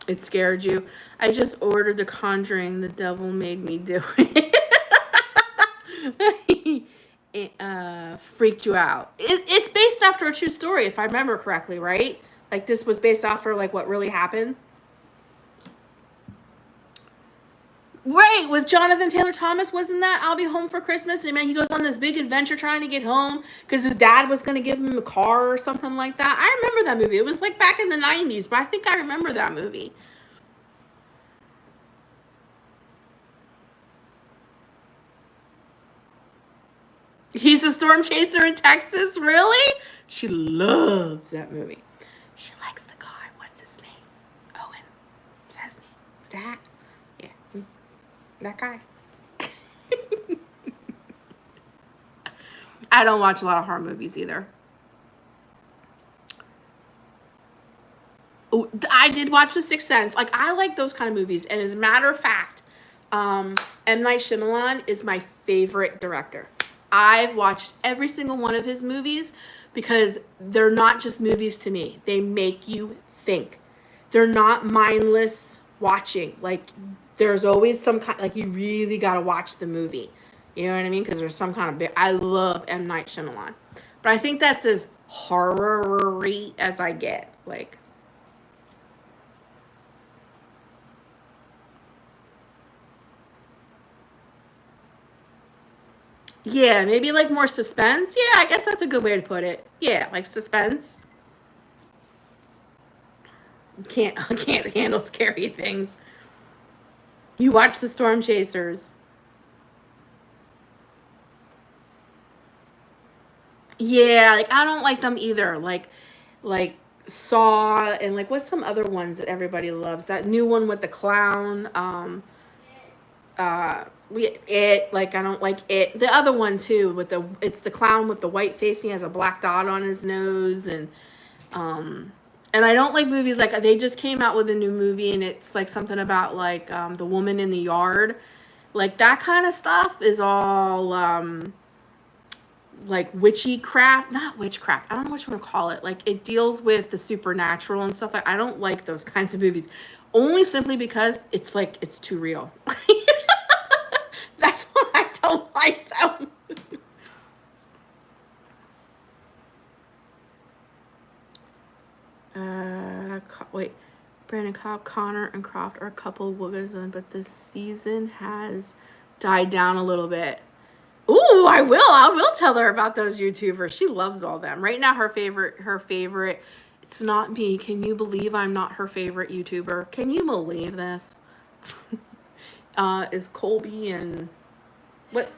It scared you. I just ordered The Conjuring. The devil made me do it. Freaked you out. It's based after a true story, if I remember correctly, right? Like, this was based off of, like, what really happened. Right, with Jonathan Taylor Thomas, wasn't that I'll Be Home for Christmas? And man, he goes on this big adventure trying to get home because his dad was going to give him a car or something like that. I remember that movie. It was like back in the 90s, but I think I remember that movie. He's a storm chaser in Texas? Really? She loves that movie. She likes the guy. What's his name? Owen. What's his name? That? Yeah. That guy. I don't watch a lot of horror movies either. Ooh, I did watch The Sixth Sense. Like, I like those kind of movies. And as a matter of fact, M. Night Shyamalan is my favorite director. I've watched every single one of his movies because they're not just movies to me. They make you think. They're not mindless watching. Like, there's always some kind, like, you really got to watch the movie. You know what I mean? Because there's some kind of big, I love M. Night Shyamalan. But I think that's as horror-y as I get. Like, yeah, maybe like more suspense. Yeah, I guess that's a good way to put it. Yeah, like suspense. I can't handle scary things. You watch The Storm Chasers. Yeah, like I don't like them either. Like Saw and like what's some other ones that everybody loves? That new one with the clown. Like I don't like it. The other one too with it's the clown with the white face and he has a black dot on his nose and I don't like movies like they just came out with a new movie and it's like something about like the woman in the yard. Like that kind of stuff is all like witchcraft, not witchcraft. I don't know what you want to call it. Like it deals with the supernatural and stuff. I don't like those kinds of movies only simply because it's like it's too real. That's why I don't like them. Wait, Brandon Cobb, Connor, and Croft are a couple of Wiggins, but this season has died down a little bit. Ooh, I will tell her about those YouTubers. She loves all them. Right now, her favorite. It's not me. Can you believe I'm not her favorite YouTuber? Can you believe this? Is Colby and what?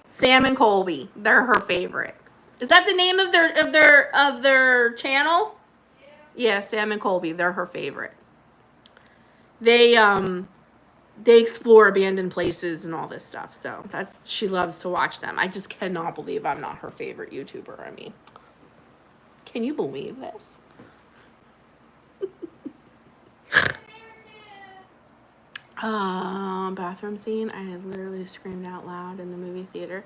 Sam and Colby. They're her favorite. Is that the name of their channel? Yeah, Sam and Colby. They're her favorite. They explore abandoned places and all this stuff. So she loves to watch them. I just cannot believe I'm not her favorite YouTuber. I mean, can you believe this? Bathroom scene. I had literally screamed out loud in the movie theater.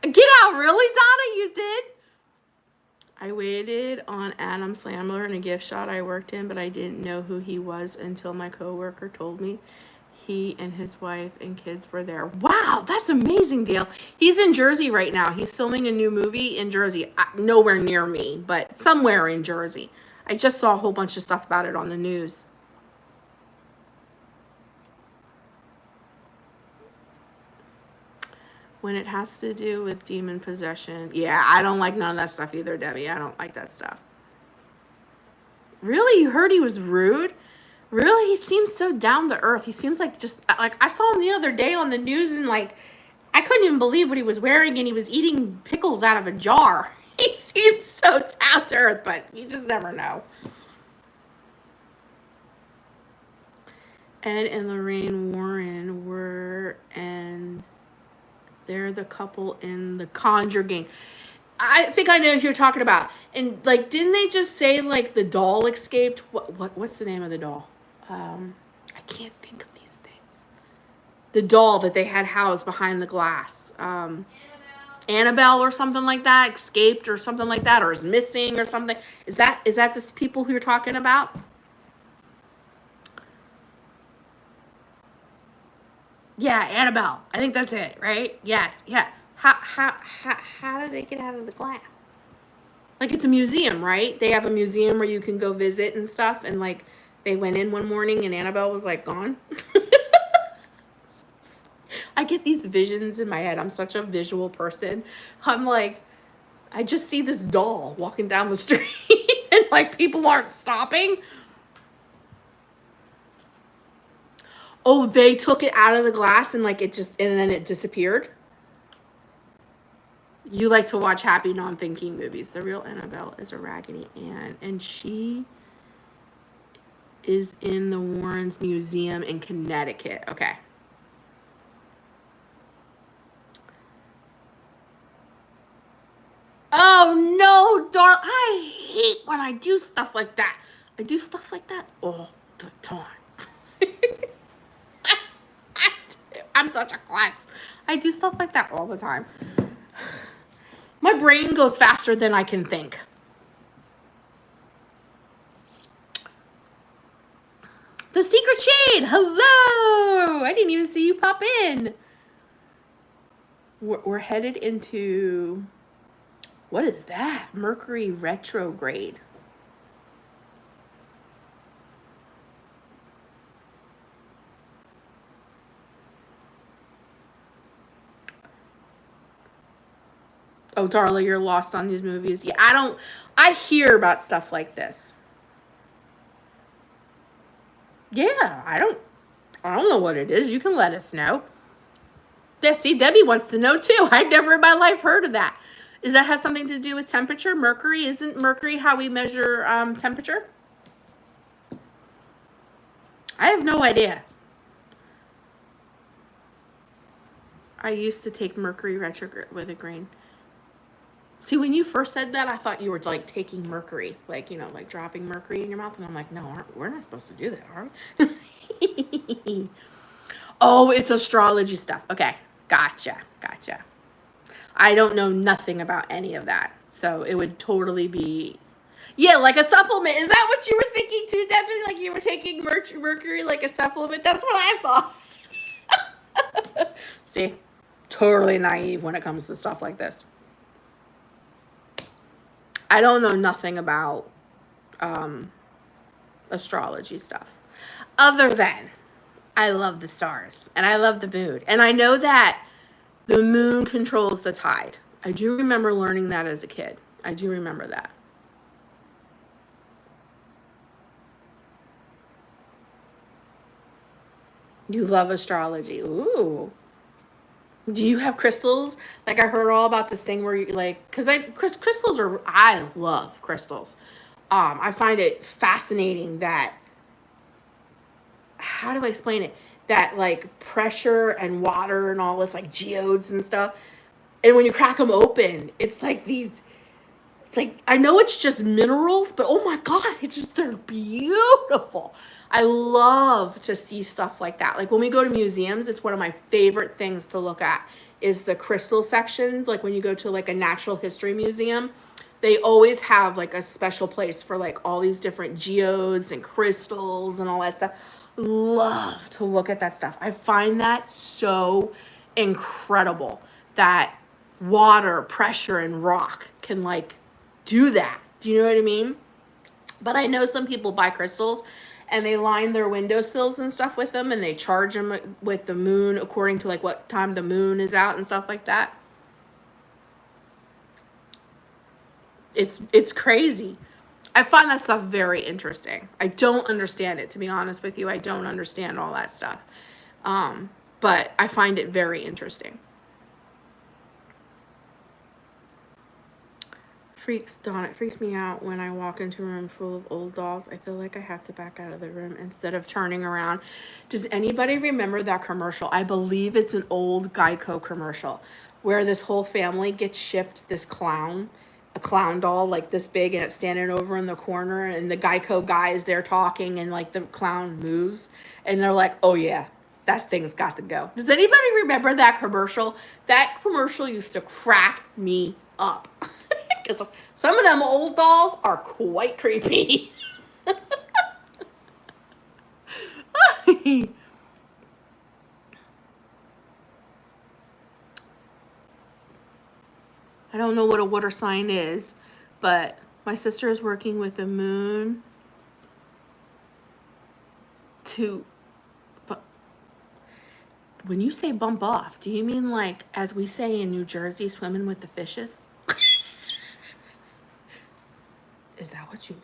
Get out, really, Donna? You did? I waited on Adam Sandler in a gift shop I worked in, but I didn't know who he was until my coworker told me he and his wife and kids were there. Wow, that's amazing, Dale. He's in Jersey right now. He's filming a new movie in Jersey. Nowhere near me, but somewhere in Jersey. I just saw a whole bunch of stuff about it on the news. When it has to do with demon possession. Yeah, I don't like none of that stuff either, Debbie. I don't like that stuff. Really? You heard he was rude? Really? He seems so down to earth. He seems like just like I saw him the other day on the news and like I couldn't even believe what he was wearing and he was eating pickles out of a jar. He seems so down to earth, but you just never know. Ed and Lorraine Warren were, and they're the couple in The Conjuring. I think I know who you're talking about. And like, didn't they just say like the doll escaped? What's the name of the doll? I can't think of these things. The doll that they had housed behind the glass. Annabelle or something like that escaped or something like that, or is missing or something. Is that the people who you're talking about? Yeah, Annabelle. I think that's it, right? Yes. Yeah. How did they get out of the glass? Like, it's a museum, right? They have a museum where you can go visit and stuff. And like, they went in one morning and Annabelle was like gone. I get these visions in my head. I'm such a visual person. I'm like, I just see this doll walking down the street and like people aren't stopping. Oh, they took it out of the glass and like and then it disappeared. You like to watch happy, non-thinking movies. The real Annabelle is a Raggedy Ann, and she is in the Warrens Museum in Connecticut. Okay. Oh no, darling. I hate when I do stuff like that. I do stuff like that all the time. I'm such a klutz. I do stuff like that all the time. My brain goes faster than I can think. The Secret Shade, hello! I didn't even see you pop in. We're headed into, what is that? Mercury retrograde. Oh, Darla, you're lost on these movies. Yeah, I hear about stuff like this. Yeah, I don't know what it is. You can let us know. Yeah, see, Debbie wants to know too. I've never in my life heard of that. Does that have something to do with temperature? Mercury? Isn't mercury how we measure temperature? I have no idea. I used to take mercury retrograde with a grain. See, when you first said that, I thought you were like taking mercury, like, you know, like dropping mercury in your mouth. And I'm like, no, we're not supposed to do that, are we? Oh, it's astrology stuff. Okay, gotcha. I don't know nothing about any of that. So it would totally be, yeah, like a supplement. Is that what you were thinking too, Debbie? Like you were taking mercury like a supplement? That's what I thought. See, totally naive when it comes to stuff like this. I don't know nothing about astrology stuff. Other than I love the stars and I love the moon. And I know that the moon controls the tide. I do remember learning that as a kid. I do remember that. You love astrology. Ooh. Do you have crystals? Like I heard all about this thing where you like, because I love crystals. I find it fascinating that, how do I explain it? That like pressure and water and all this like geodes and stuff. And when you crack them open, it's like these, like, I know it's just minerals, but oh my God, they're beautiful. I love to see stuff like that. Like when we go to museums, it's one of my favorite things to look at is the crystal section. Like when you go to like a natural history museum, they always have like a special place for like all these different geodes and crystals and all that stuff. Love to look at that stuff. I find that so incredible that water, pressure, and rock can like do that. Do you know what I mean? But I know some people buy crystals and they line their windowsills and stuff with them and they charge them with the moon according to like what time the moon is out and stuff like that. It's crazy. I find that stuff very interesting. I don't understand it, to be honest with you. I don't understand all that stuff. But I find it very interesting. Dawn, it freaks me out when I walk into a room full of old dolls. I feel like I have to back out of the room instead of turning around. Does anybody remember that commercial? I believe it's an old Geico commercial where this whole family gets shipped this clown, a clown doll like this big, and it's standing over in the corner, and the Geico guy is there talking, and like the clown moves, and they're like, oh yeah, that thing's got to go. Does anybody remember that commercial? That commercial used to crack me up. Because some of them old dolls are quite creepy. I don't know what a water sign is, but my sister is working with the moon to... But when you say bump off, do you mean like, as we say in New Jersey, swimming with the fishes? Is that what you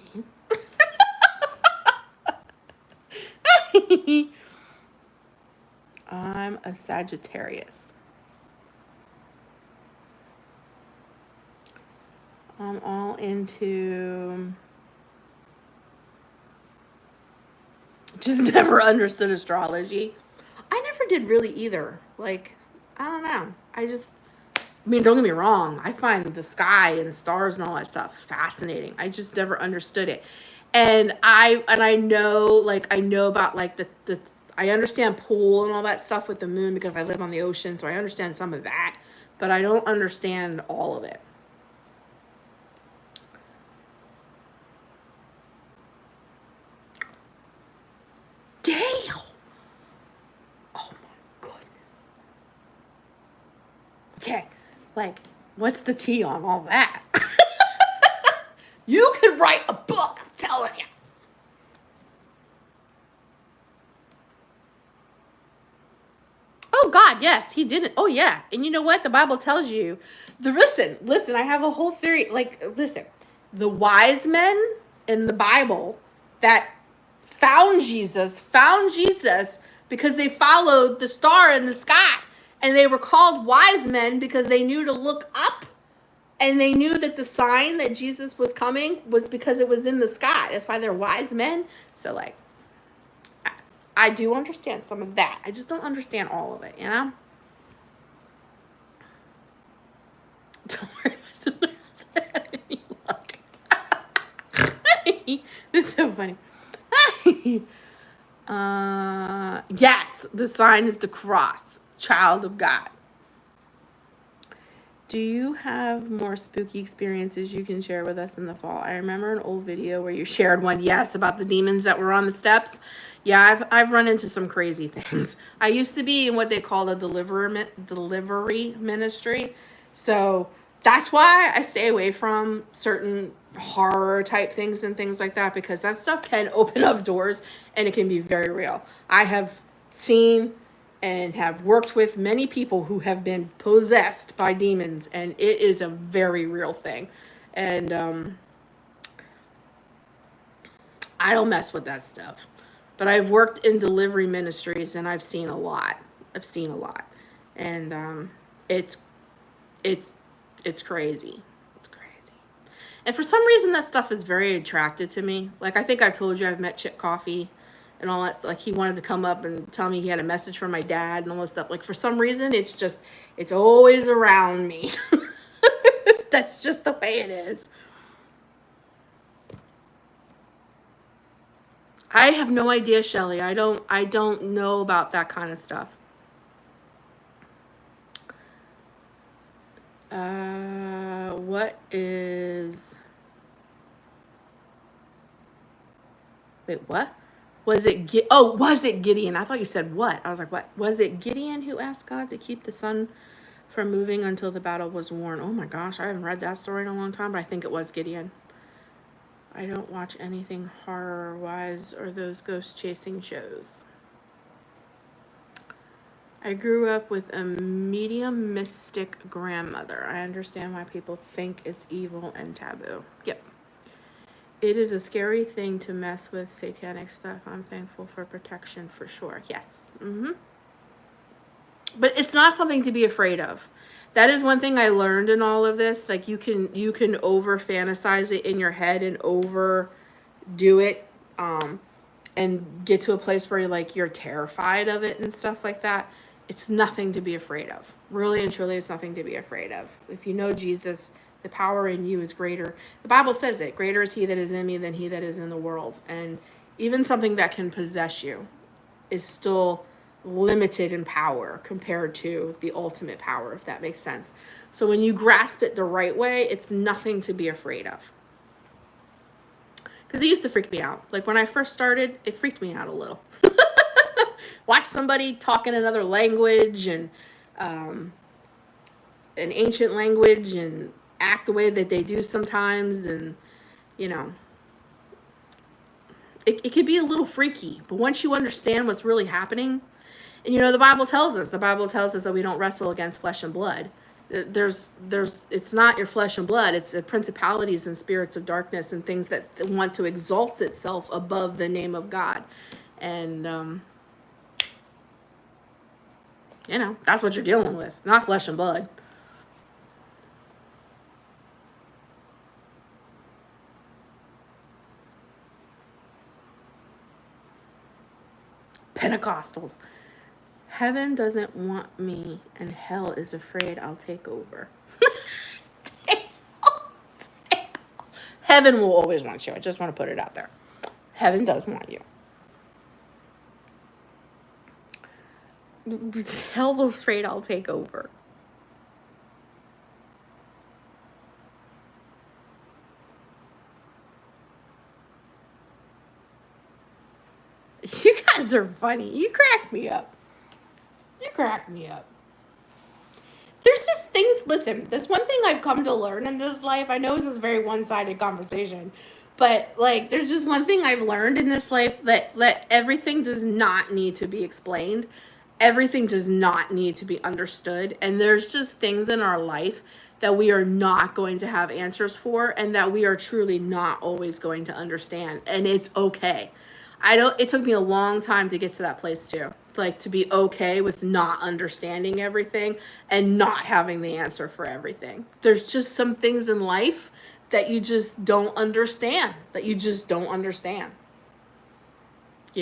mean? I'm a Sagittarius. I'm all into... Just never understood astrology. I never did really either. Like, I don't know. I mean, don't get me wrong. I find the sky and stars and all that stuff fascinating. I just never understood it. And I know, like, I know about, like, I understand pool and all that stuff with the moon because I live on the ocean, so I understand some of that. But I don't understand all of it. Damn! Oh, my goodness. Okay. Like, what's the tea on all that? You could write a book, I'm telling you. Oh, God, yes, he did it. Oh, yeah. And you know what? The Bible tells you. Listen, I have a whole theory. Like, listen, the wise men in the Bible that found Jesus because they followed the star in the sky. And they were called wise men because they knew to look up, and they knew that the sign that Jesus was coming was because it was in the sky. That's why they're wise men. So, like, I do understand some of that. I just don't understand all of it, you know? Don't worry, my sister said any luck. It's so funny. Yes, the sign is the cross. Child of God. Do you have more spooky experiences you can share with us in the fall? I remember an old video where you shared one, yes, about the demons that were on the steps. Yeah, I've run into some crazy things. I used to be in what they call a delivery ministry. So that's why I stay away from certain horror type things and things like that, because that stuff can open up doors and it can be very real. I have seen and have worked with many people who have been possessed by demons, and it is a very real thing. And I don't mess with that stuff. But I've worked in delivery ministries, and I've seen a lot. And it's crazy. It's crazy. And for some reason, that stuff is very attracted to me. Like, I think I've told you I've met Chick Coffee and all that. Like, he wanted to come up and tell me he had a message from my dad and all this stuff. Like, for some reason, it's always around me. That's just the way it is. I have no idea, Shelly. I don't know about that kind of stuff. What is... Wait, what? Was it Gideon? I thought you said what? I was like, what? Was it Gideon who asked God to keep the sun from moving until the battle was won? Oh my gosh, I haven't read that story in a long time, but I think it was Gideon. I don't watch anything horror-wise or those ghost-chasing shows. I grew up with a medium mystic grandmother. I understand why people think it's evil and taboo. Yep. It is a scary thing to mess with satanic stuff. I'm thankful for protection for sure. Yes. But it's not something to be afraid of. That is one thing I learned in all of this. Like you can over fantasize it in your head and overdo it, and get to a place where you're terrified of it and stuff like that. It's nothing to be afraid of. Really and truly, it's nothing to be afraid of. If you know Jesus, the power in you is greater. The Bible says it. Greater is he that is in me than he that is in the world. And even something that can possess you is still limited in power compared to the ultimate power, if that makes sense. So when you grasp it the right way, it's nothing to be afraid of. Because it used to freak me out. Like when I first started, it freaked me out a little. Watch somebody talk in another language and an ancient language and act the way that they do sometimes, and it can be a little freaky. But once you understand what's really happening, and the Bible tells us that we don't wrestle against flesh and blood. It's not your flesh and blood. It's the principalities and spirits of darkness and things that want to exalt itself above the name of God. And, that's what you're dealing with, not flesh and blood. Pentecostals. Heaven doesn't want me, and hell is afraid I'll take over. Heaven will always want you. I just want to put it out there. Heaven does want you. Hell is afraid I'll take over. You guys are funny. You crack me up. You crack me up. There's just things, listen, there's one thing I've come to learn in this life. I know this is a very one-sided conversation, but there's just one thing I've learned in this life, that everything does not need to be explained. Everything does not need to be understood. And there's just things in our life that we are not going to have answers for, and that we are truly not always going to understand. And it's okay. It took me a long time to get to that place too. To be okay with not understanding everything and not having the answer for everything. There's just some things in life that you just don't understand,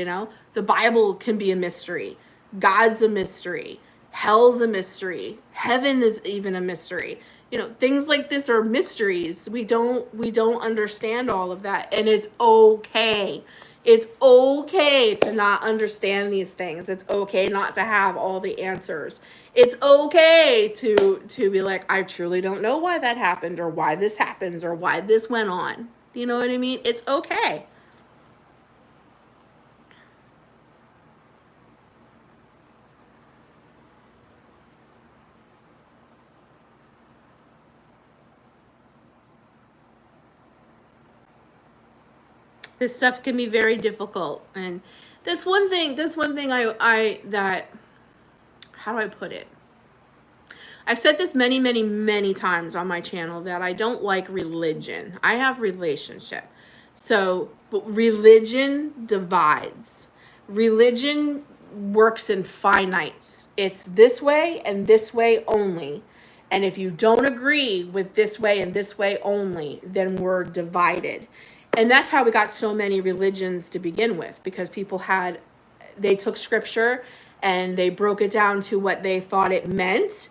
The Bible can be a mystery. God's a mystery. Hell's a mystery. Heaven is even a mystery. Things like this are mysteries. We don't understand all of that, and it's okay. It's okay to not understand these things. It's okay not to have all the answers. It's okay to be like, I truly don't know why that happened, or why this happens, or why this went on. You know what I mean? It's okay. This stuff can be very difficult, and that's one thing that, how do I put it? I've said this many, many, many times on my channel, that I don't like religion. I have relationship. So, but religion divides. Religion works in finites. It's this way and this way only. And if you don't agree with this way and this way only, then we're divided. And that's how we got so many religions to begin with, because they took scripture and they broke it down to what they thought it meant.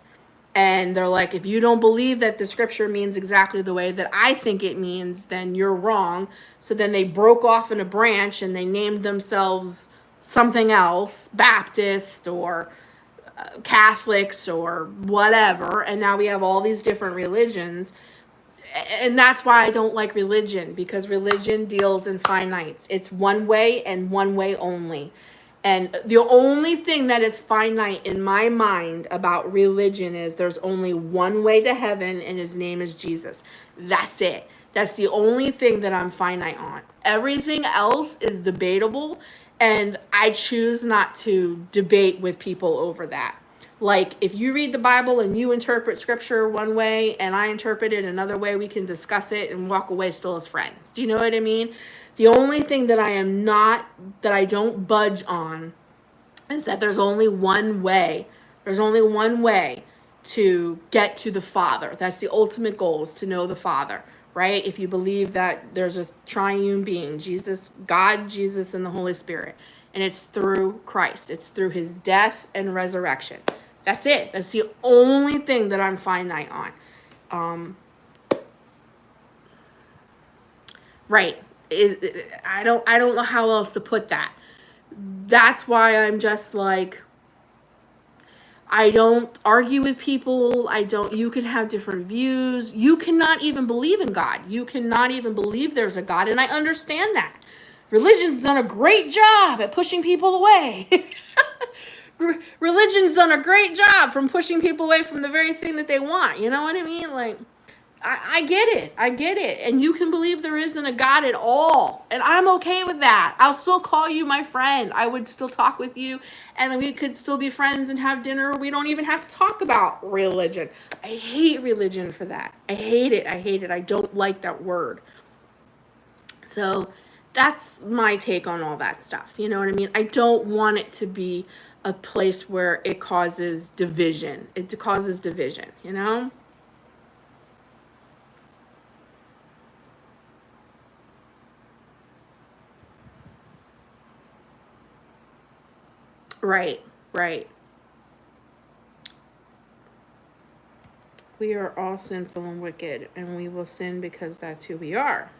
And they're like, if you don't believe that the scripture means exactly the way that I think it means, then you're wrong. So then they broke off in a branch and they named themselves something else, Baptist or Catholics or whatever. And now we have all these different religions. And that's why I don't like religion, because religion deals in finites. It's one way and one way only. And the only thing that is finite in my mind about religion is there's only one way to heaven, and his name is Jesus. That's it. That's the only thing that I'm finite on. Everything else is debatable, and I choose not to debate with people over that. Like, if you read the Bible and you interpret scripture one way and I interpret it another way, we can discuss it and walk away still as friends. Do you know what I mean? The only thing that I don't budge on is that there's only one way. There's only one way to get to the Father. That's the ultimate goal, is to know the Father, right? If you believe that there's a triune being, Jesus, God, Jesus, and the Holy Spirit, and it's through Christ. It's through his death and resurrection. That's it. That's the only thing that I'm finite on. Right. I don't know how else to put that. That's why I'm just like, I don't argue with people. You can have different views. You cannot even believe in God. You cannot even believe there's a God. And I understand that. Religion's done a great job at pushing people away. Religion's done a great job from pushing people away from the very thing that they want. You know what I mean? Like, I get it. I get it. And you can believe there isn't a God at all. And I'm okay with that. I'll still call you my friend. I would still talk with you. And we could still be friends and have dinner. We don't even have to talk about religion. I hate religion for that. I hate it. I hate it. I don't like that word. So that's my take on all that stuff. You know what I mean? I don't want it to be a place where it causes division. It causes division, you know? Right, right. We are all sinful and wicked, and we will sin because that's who we are.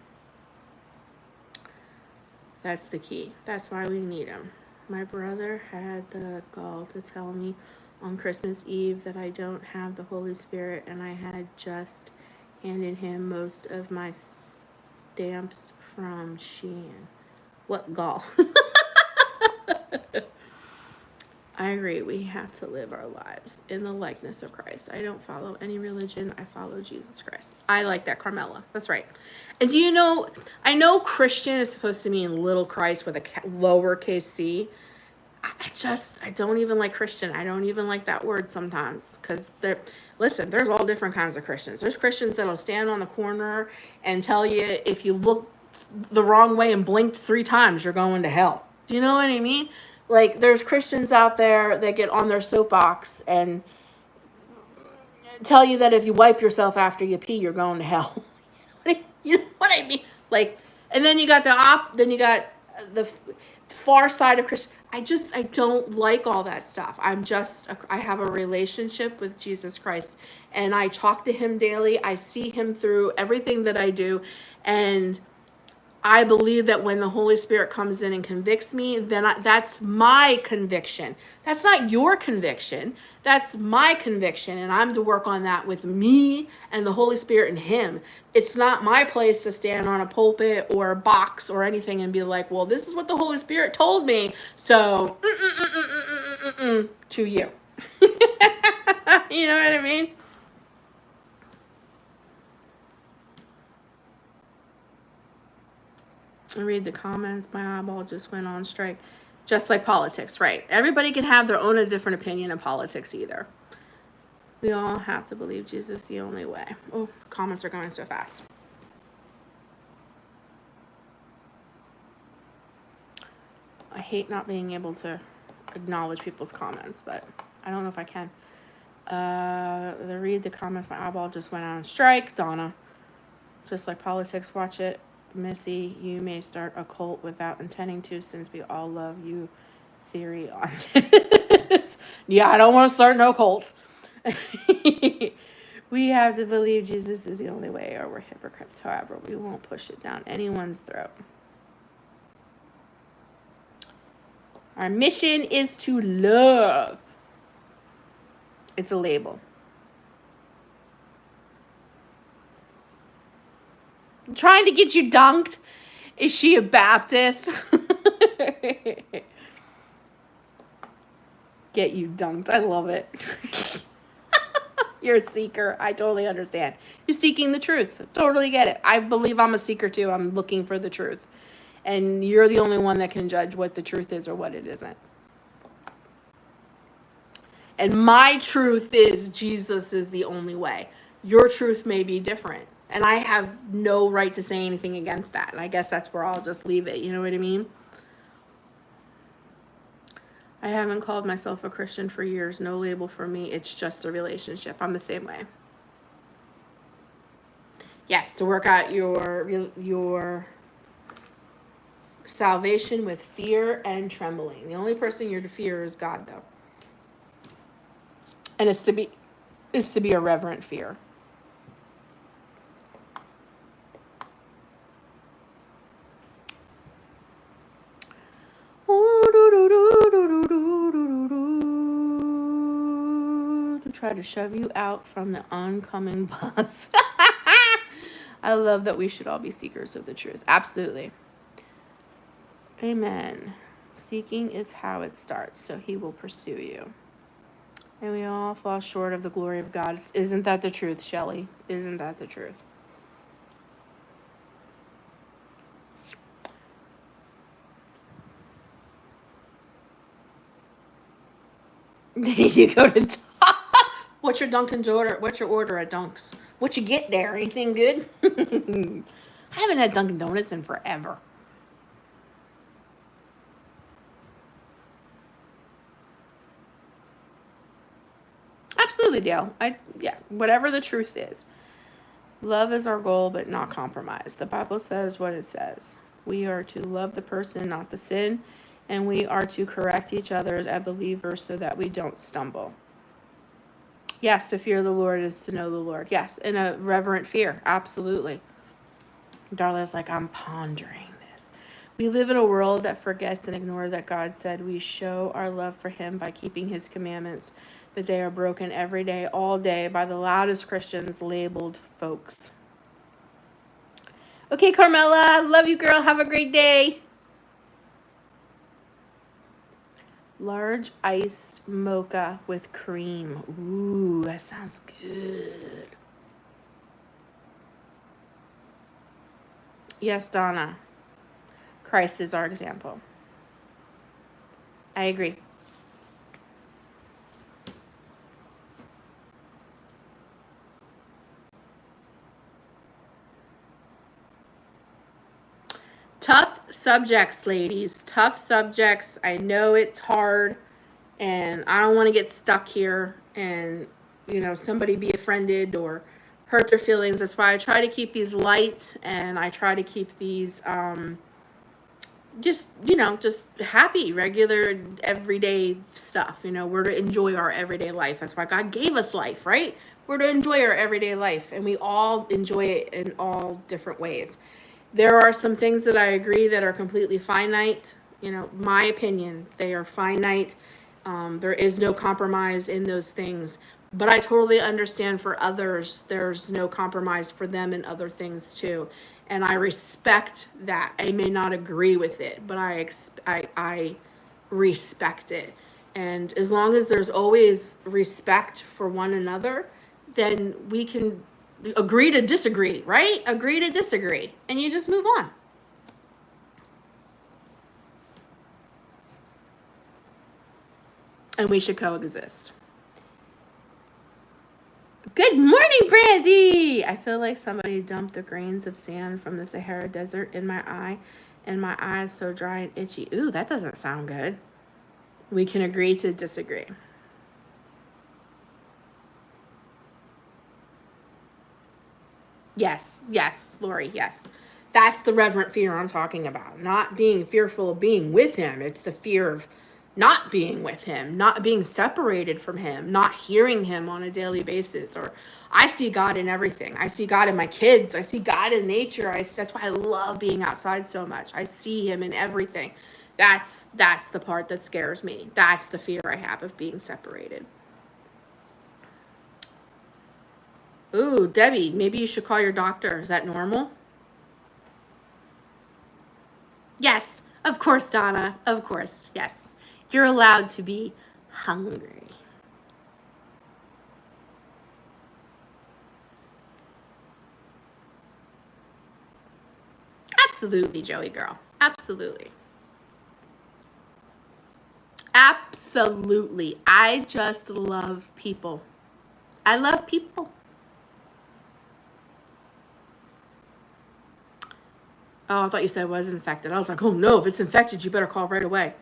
That's the key. That's why we need him. My brother had the gall to tell me on Christmas Eve that I don't have the Holy Spirit, and I had just handed him most of my stamps from Shein. What gall? I agree. We have to live our lives in the likeness of Christ. I don't follow any religion. I follow Jesus Christ. I like that, Carmela. That's right. And do you know, I know Christian is supposed to mean little Christ with a lowercase c. I don't even like Christian. I don't even like that word sometimes. Because, listen, there's all different kinds of Christians. There's Christians that'll stand on the corner and tell you if you looked the wrong way and blinked 3 times, you're going to hell. Do you know what I mean? Like, there's Christians out there that get on their soapbox and tell you that if you wipe yourself after you pee, you're going to hell. You know what I mean? Like, and then you got the far side of Christian. I don't like all that stuff. I have a relationship with Jesus Christ, and I talk to him daily. I see him through everything that I do, and I believe that when the Holy Spirit comes in and convicts me, then that's my conviction. That's not your conviction. That's my conviction, and I'm to work on that with me and the Holy Spirit and him. It's not my place to stand on a pulpit or a box or anything and be like, well, this is what the Holy Spirit told me, so to you. You know what I mean? I read the comments. My eyeball just went on strike. Just like politics, right? Everybody can have their own different opinion in politics either. We all have to believe Jesus the only way. Oh, comments are going so fast. I hate not being able to acknowledge people's comments, but I don't know if I can. Read the comments. My eyeball just went on strike. Donna. Just like politics, watch it. Missy, you may start a cult without intending to, since we all love you. Theory on it. Yeah, I don't want to start no cults. We have to believe Jesus is the only way, or we're hypocrites. However, we won't push it down anyone's throat. Our mission is to love. It's a label. I'm trying to get you dunked. Is she a Baptist? Get you dunked. I love it. You're a seeker. I totally understand. You're seeking the truth. Totally get it. I believe I'm a seeker too. I'm looking for the truth. And you're the only one that can judge what the truth is or what it isn't. And my truth is Jesus is the only way. Your truth may be different. And I have no right to say anything against that. And I guess that's where I'll just leave it. You know what I mean? I haven't called myself a Christian for years. No label for me. It's just a relationship. I'm the same way. Yes, to work out your salvation with fear and trembling. The only person you're to fear is God, though. And it's to be a reverent fear. To try to shove you out from the oncoming bus. I love that we should all be seekers of the truth. Absolutely. Amen. Seeking is how it starts, so he will pursue you. And we all fall short of the glory of God. Isn't that the truth, Shelley? Isn't that the truth? You go to what's your Dunkin's order? What's your order at Dunk's? What you get there? Anything good? I haven't had Dunkin' Donuts in forever. Absolutely, Dale. Yeah, whatever the truth is. Love is our goal, but not compromise. The Bible says what it says. We are to love the person, not the sin, and we are to correct each other as believers so that we don't stumble. Yes, to fear the Lord is to know the Lord. Yes, in a reverent fear. Absolutely. Darla's like, I'm pondering this. We live in a world that forgets and ignores that God said we show our love for him by keeping his commandments, but they are broken every day, all day, by the loudest Christians labeled folks. Okay, Carmela, love you, girl. Have a great day. Large iced mocha with cream. Ooh, that sounds good. Yes, Donna. Christ is our example. I agree. Tough subjects, ladies. Tough subjects. I know it's hard, and I don't want to get stuck here and, somebody be offended or hurt their feelings. That's why I try to keep these light, and I try to keep these just happy, regular, everyday stuff. We're to enjoy our everyday life. That's why God gave us life, right? We're to enjoy our everyday life, and we all enjoy it in all different ways. There are some things that I agree that are completely finite. My opinion, they are finite. There is no compromise in those things. But I totally understand for others, there's no compromise for them in other things too. And I respect that. I may not agree with it, but I respect it. And as long as there's always respect for one another, then we can agree to disagree, right? Agree to disagree. And you just move on. And we should coexist. Good morning, Brandy! I feel like somebody dumped the grains of sand from the Sahara Desert in my eye, and my eye is so dry and itchy. Ooh, that doesn't sound good. We can agree to disagree. Yes, Lori, yes. That's the reverent fear I'm talking about. Not being fearful of being with him. It's the fear of not being with him, not being separated from him, not hearing him on a daily basis. Or I see God in everything. I see God in my kids. I see God in nature. That's why I love being outside so much. I see him in everything. That's the part that scares me. That's the fear I have of being separated. Ooh, Debbie, maybe you should call your doctor. Is that normal? Yes, of course, Donna. Of course, yes. You're allowed to be hungry. Absolutely, Joey girl. Absolutely. Absolutely. Absolutely. I just love people. I love people. Oh, I thought you said it was infected. I was like, oh no, if it's infected, you better call right away.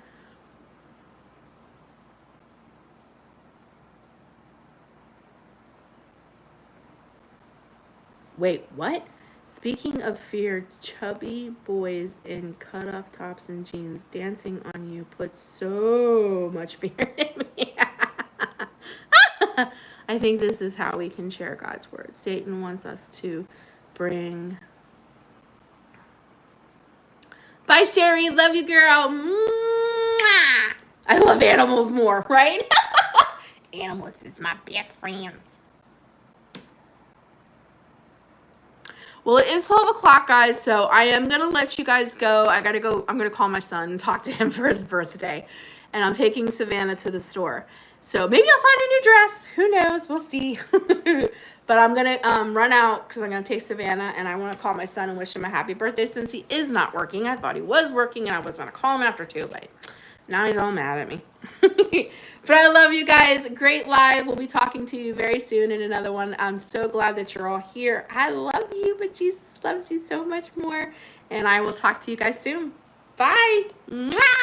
Wait, what? Speaking of fear, chubby boys in cutoff tops and jeans dancing on you puts so much fear in me. I think this is how we can share God's word. Satan wants us to bring... Bye, Sherry. Love you, girl. Mwah! I love animals more, right? Animals is my best friends. Well, it is 12 o'clock, guys, so I am going to let you guys go. I'm going to call my son and talk to him for his birthday. And I'm taking Savannah to the store. So maybe I'll find a new dress. Who knows? We'll see. But I'm going to run out because I'm going to take Savannah. And I want to call my son and wish him a happy birthday since he is not working. I thought he was working and I was going to call him after 2, but now he's all mad at me. But I love you guys. Great live. We'll be talking to you very soon in another one. I'm so glad that you're all here. I love you, but Jesus loves you so much more. And I will talk to you guys soon. Bye. Mwah!